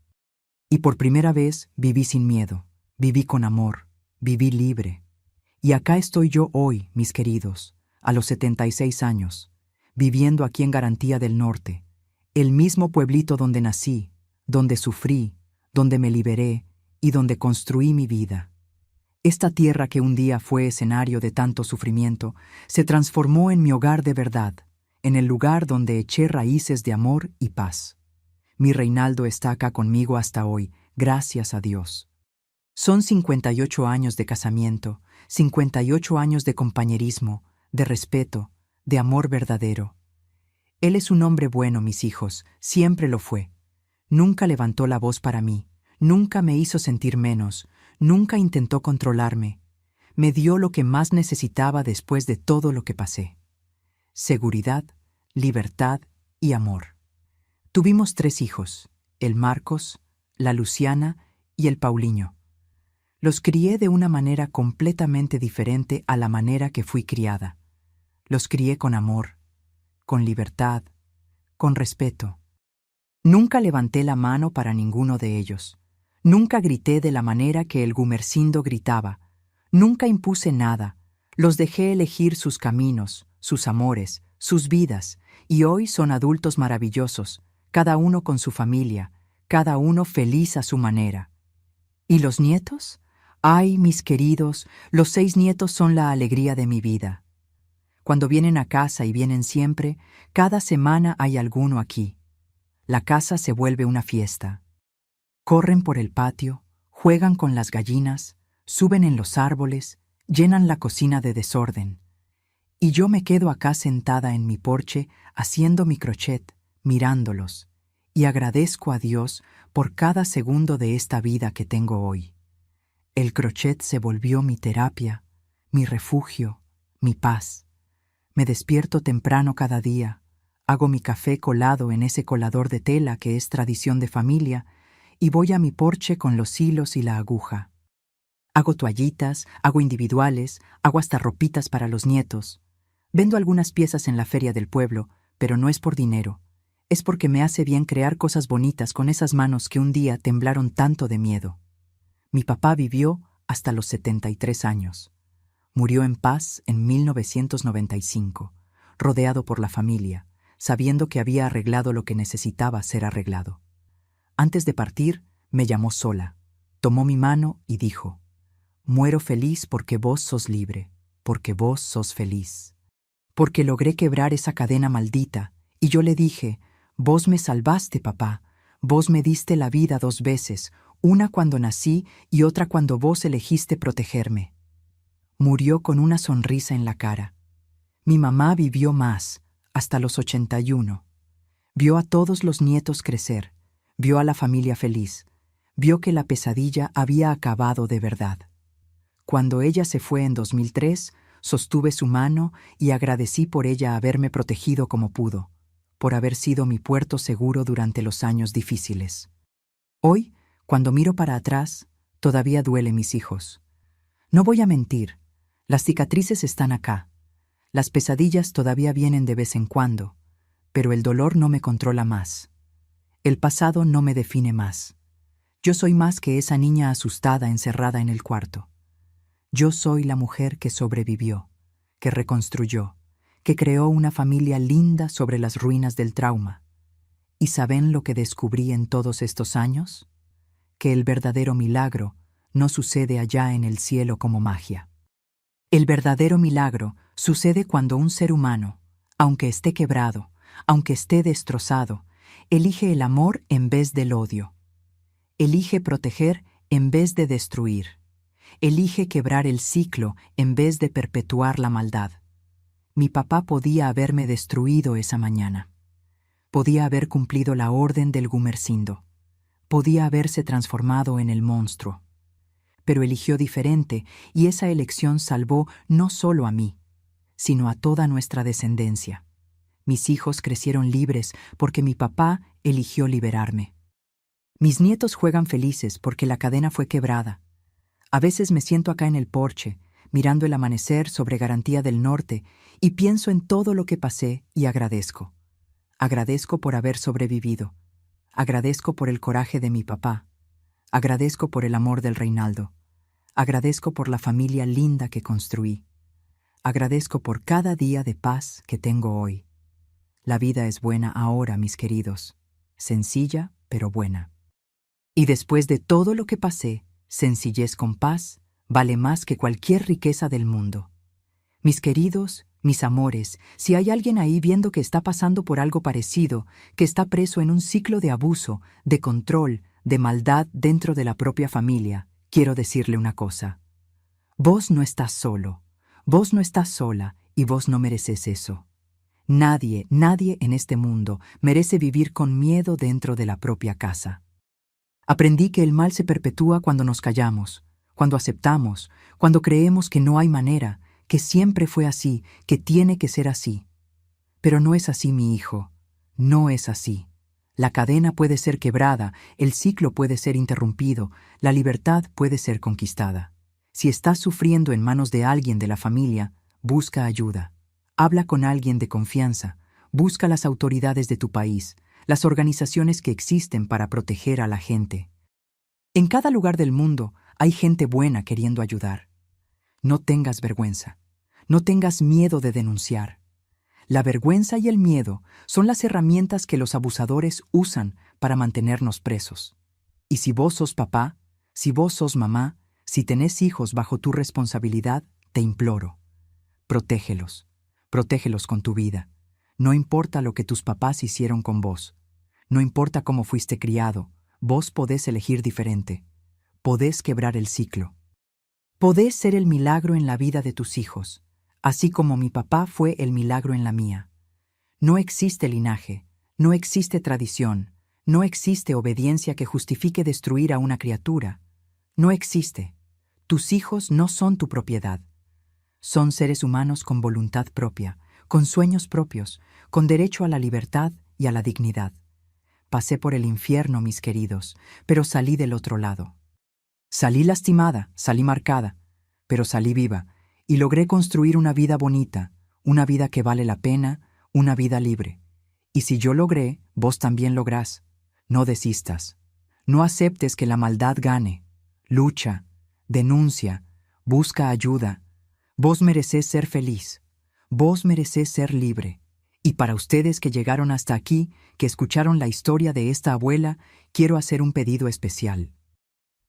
Y por primera vez viví sin miedo, viví con amor, viví libre. Y acá estoy yo hoy, mis queridos, a los 76 años, viviendo aquí en Garantía del Norte, el mismo pueblito donde nací, donde sufrí, donde me liberé y donde construí mi vida. Esta tierra que un día fue escenario de tanto sufrimiento, se transformó en mi hogar de verdad, en el lugar donde eché raíces de amor y paz. Mi Reinaldo está acá conmigo hasta hoy, gracias a Dios. Son 58 años de casamiento, 58 años de compañerismo, de respeto, de amor verdadero. Él es un hombre bueno, mis hijos, siempre lo fue. Nunca levantó la voz para mí, nunca me hizo sentir menos, nunca intentó controlarme. Me dio lo que más necesitaba después de todo lo que pasé: seguridad, libertad y amor. Tuvimos 3 hijos, el Marcos, la Luciana y el Paulinho. Los crié de una manera completamente diferente a la manera que fui criada. Los crié con amor, con libertad, con respeto. Nunca levanté la mano para ninguno de ellos. Nunca grité de la manera que el Gumersindo gritaba. Nunca impuse nada. Los dejé elegir sus caminos, sus amores, sus vidas, y hoy son adultos maravillosos, cada uno con su familia, cada uno feliz a su manera. ¿Y los nietos? Ay, mis queridos, los 6 nietos son la alegría de mi vida. Cuando vienen a casa, y vienen siempre, cada semana hay alguno aquí. La casa se vuelve una fiesta. Corren por el patio, juegan con las gallinas, suben en los árboles, llenan la cocina de desorden. Y yo me quedo acá sentada en mi porche haciendo mi crochet, mirándolos, y agradezco a Dios por cada segundo de esta vida que tengo hoy. El crochet se volvió mi terapia, mi refugio, mi paz. Me despierto temprano cada día, hago mi café colado en ese colador de tela que es tradición de familia, y voy a mi porche con los hilos y la aguja. Hago toallitas, hago individuales, hago hasta ropitas para los nietos. Vendo algunas piezas en la feria del pueblo, pero no es por dinero. Es porque me hace bien crear cosas bonitas con esas manos que un día temblaron tanto de miedo. Mi papá vivió hasta los 73 años. Murió en paz en 1995, rodeado por la familia, sabiendo que había arreglado lo que necesitaba ser arreglado. Antes de partir, me llamó sola, tomó mi mano y dijo: «Muero feliz porque vos sos libre, porque vos sos feliz. Porque logré quebrar esa cadena maldita». Y yo le dije: «Vos me salvaste, papá, vos me diste la vida 2 veces, una cuando nací y otra cuando vos elegiste protegerme». Murió con una sonrisa en la cara. Mi mamá vivió más, hasta los 81. Vio a todos los nietos crecer, vio a la familia feliz, vio que la pesadilla había acabado de verdad. Cuando ella se fue en 2003, sostuve su mano y agradecí por ella haberme protegido como pudo, por haber sido mi puerto seguro durante los años difíciles. Hoy, cuando miro para atrás, todavía duele mis hijos. No voy a mentir, las cicatrices están acá. Las pesadillas todavía vienen de vez en cuando, pero el dolor no me controla más. El pasado no me define más. Yo soy más que esa niña asustada encerrada en el cuarto. Yo soy la mujer que sobrevivió, que reconstruyó, que creó una familia linda sobre las ruinas del trauma. ¿Y saben lo que descubrí en todos estos años? Que el verdadero milagro no sucede allá en el cielo como magia. El verdadero milagro sucede cuando un ser humano, aunque esté quebrado, aunque esté destrozado, elige el amor en vez del odio. Elige proteger en vez de destruir. Elige quebrar el ciclo en vez de perpetuar la maldad. Mi papá podía haberme destruido esa mañana. Podía haber cumplido la orden del Gumersindo. Podía haberse transformado en el monstruo. Pero eligió diferente, y esa elección salvó no solo a mí, sino a toda nuestra descendencia. Mis hijos crecieron libres porque mi papá eligió liberarme. Mis nietos juegan felices porque la cadena fue quebrada. A veces me siento acá en el porche, mirando el amanecer sobre Garantía del Norte, y pienso en todo lo que pasé y agradezco. Agradezco por haber sobrevivido. Agradezco por el coraje de mi papá. Agradezco por el amor del Reinaldo. Agradezco por la familia linda que construí. Agradezco por cada día de paz que tengo hoy. La vida es buena ahora, mis queridos. Sencilla, pero buena. Y después de todo lo que pasé, sencillez con paz vale más que cualquier riqueza del mundo. Mis queridos, Mis amores, si hay alguien ahí viendo que está pasando por algo parecido, que está preso en un ciclo de abuso, de control, de maldad dentro de la propia familia, quiero decirle una cosa. Vos no estás solo, vos no estás sola y vos no mereces eso. Nadie en este mundo merece vivir con miedo dentro de la propia casa. Aprendí que el mal se perpetúa cuando nos callamos, cuando aceptamos, cuando creemos que no hay manera, que siempre fue así, que tiene que ser así. Pero no es así, mi hijo, no es así. La cadena puede ser quebrada, el ciclo puede ser interrumpido, la libertad puede ser conquistada. Si estás sufriendo en manos de alguien de la familia, busca ayuda. Habla con alguien de confianza, busca las autoridades de tu país, las organizaciones que existen para proteger a la gente. En cada lugar del mundo hay gente buena queriendo ayudar. No tengas vergüenza, no tengas miedo de denunciar. La vergüenza y el miedo son las herramientas que los abusadores usan para mantenernos presos. Y si vos sos papá, si vos sos mamá, si tenés hijos bajo tu responsabilidad, te imploro, protégelos, protégelos con tu vida. No importa lo que tus papás hicieron con vos, no importa cómo fuiste criado, vos podés elegir diferente, podés quebrar el ciclo. Podés ser el milagro en la vida de tus hijos, así como mi papá fue el milagro en la mía. No existe linaje, no existe tradición, no existe obediencia que justifique destruir a una criatura. No existe. Tus hijos no son tu propiedad. Son seres humanos con voluntad propia, con sueños propios, con derecho a la libertad y a la dignidad. Pasé por el infierno, mis queridos, pero salí del otro lado. Salí lastimada, salí marcada, pero salí viva y logré construir una vida bonita, una vida que vale la pena, una vida libre. Y si yo logré, vos también lográs. No desistas. No aceptes que la maldad gane. Lucha, denuncia, busca ayuda. Vos merecés ser feliz. Vos merecés ser libre. Y para ustedes que llegaron hasta aquí, que escucharon la historia de esta abuela, quiero hacer un pedido especial.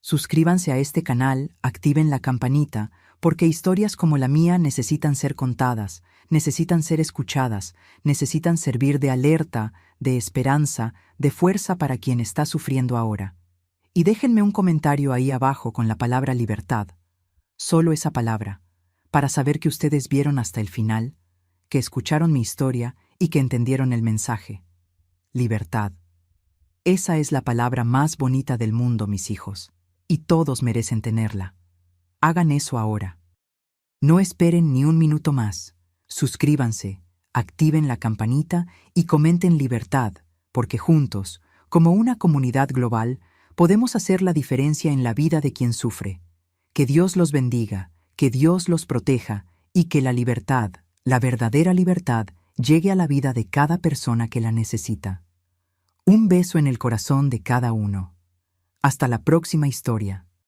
Suscríbanse a este canal, activen la campanita, porque historias como la mía necesitan ser contadas, necesitan ser escuchadas, necesitan servir de alerta, de esperanza, de fuerza para quien está sufriendo ahora. Y déjenme un comentario ahí abajo con la palabra libertad, solo esa palabra, para saber que ustedes vieron hasta el final, que escucharon mi historia y que entendieron el mensaje. Libertad. Esa es la palabra más bonita del mundo, mis hijos. Y todos merecen tenerla. Hagan eso ahora. No esperen ni un minuto más. Suscríbanse, activen la campanita y comenten libertad, porque juntos, como una comunidad global, podemos hacer la diferencia en la vida de quien sufre. Que Dios los bendiga, que Dios los proteja y que la libertad, la verdadera libertad, llegue a la vida de cada persona que la necesita. Un beso en el corazón de cada uno. Hasta la próxima historia.